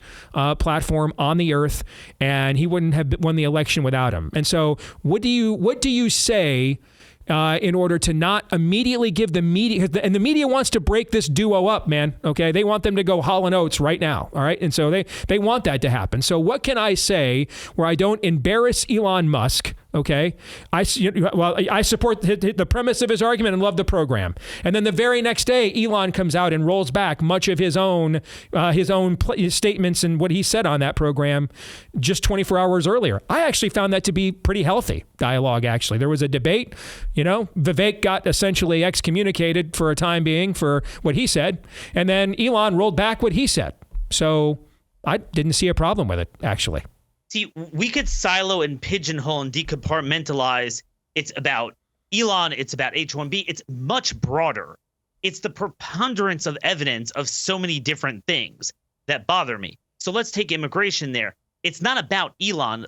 platform on the earth, and he wouldn't have won the election without him. And so, what do you say in order to not immediately give the media, and the media wants to break this duo up, man, okay? They want them to go Hall & Oates right now, all right? And so they want that to happen. So what can I say where I don't embarrass Elon Musk, okay? I support the premise of his argument and love the program. And then the very next day, Elon comes out and rolls back much of his own statements and what he said on that program just 24 hours earlier. I actually found that to be pretty healthy dialogue, actually. There was a debate. Vivek got essentially excommunicated for a time being for what he said. And then Elon rolled back what he said. So I didn't see a problem with it, actually. See, we could silo and pigeonhole and decompartmentalize. It's about Elon. It's about H-1B. It's much broader. It's the preponderance of evidence of so many different things that bother me. So let's take immigration there. It's not about Elon.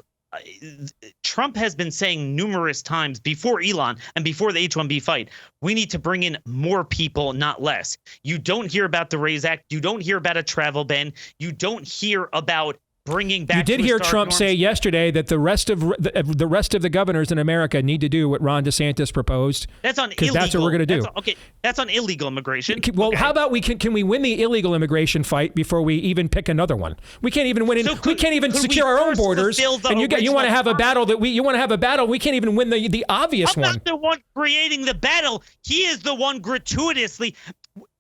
Trump has been saying numerous times before Elon and before the H-1B fight, we need to bring in more people, not less. You don't hear about the RAISE Act. You don't hear about a travel ban. You don't hear about bringing back. You did hear Trump say yesterday that the rest of the governors in America need to do what Ron DeSantis proposed. That's on because that's what we're going to do. That's on illegal immigration. Well, how about can we win the illegal immigration fight before we even pick another one? We can't even win. We can't even secure our own borders. And you want to have a battle we can't even win the obvious one. I'm not the one creating the battle. He is the one gratuitously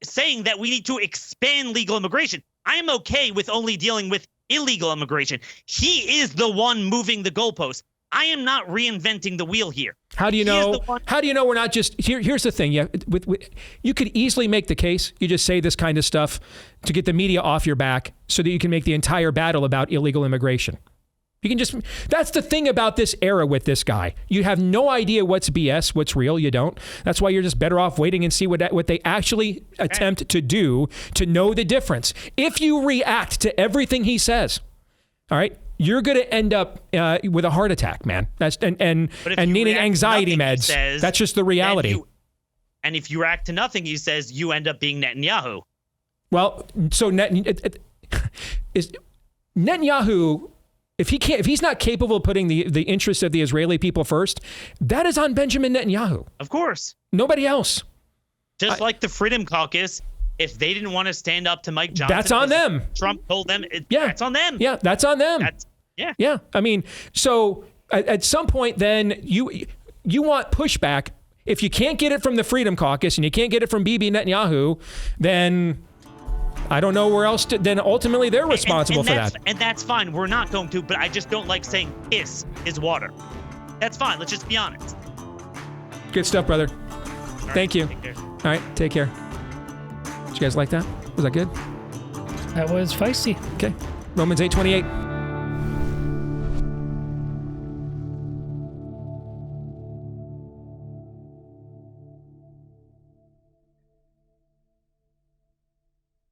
saying that we need to expand legal immigration. I'm okay with only dealing with illegal immigration. He is the one moving the goalposts. I am not reinventing the wheel here. How do you know? How do you know we're not just here? Here's the thing. Yeah, you could easily make the case. You just say this kind of stuff to get the media off your back, so that you can make the entire battle about illegal immigration. You can just. That's the thing about this era with this guy. You have no idea what's BS, what's real. You don't. That's why you're just better off waiting and see what they actually attempt to do to know the difference. If you react to everything he says, all right, you're going to end up with a heart attack, man. That's and needing anxiety meds. That's just the reality. And if you react to nothing he says, you end up being Netanyahu. Well, so Netanyahu. If he's not capable of putting the interests of the Israeli people first, that is on Benjamin Netanyahu. Of course. Nobody else. Just like the Freedom Caucus, if they didn't want to stand up to Mike Johnson, that's on them. Trump told them, that's on them. Yeah, that's on them. Yeah. I mean, so at some point, then you want pushback. If you can't get it from the Freedom Caucus and you can't get it from Bibi Netanyahu, then I don't know where else to, then ultimately they're responsible for that. And that's fine. We're not going to, but I just don't like saying piss is water. That's fine. Let's just be honest. Good stuff, brother. Thank you. All right. Take care. Did you guys like that? Was that good? That was feisty. Okay. Romans 8:28.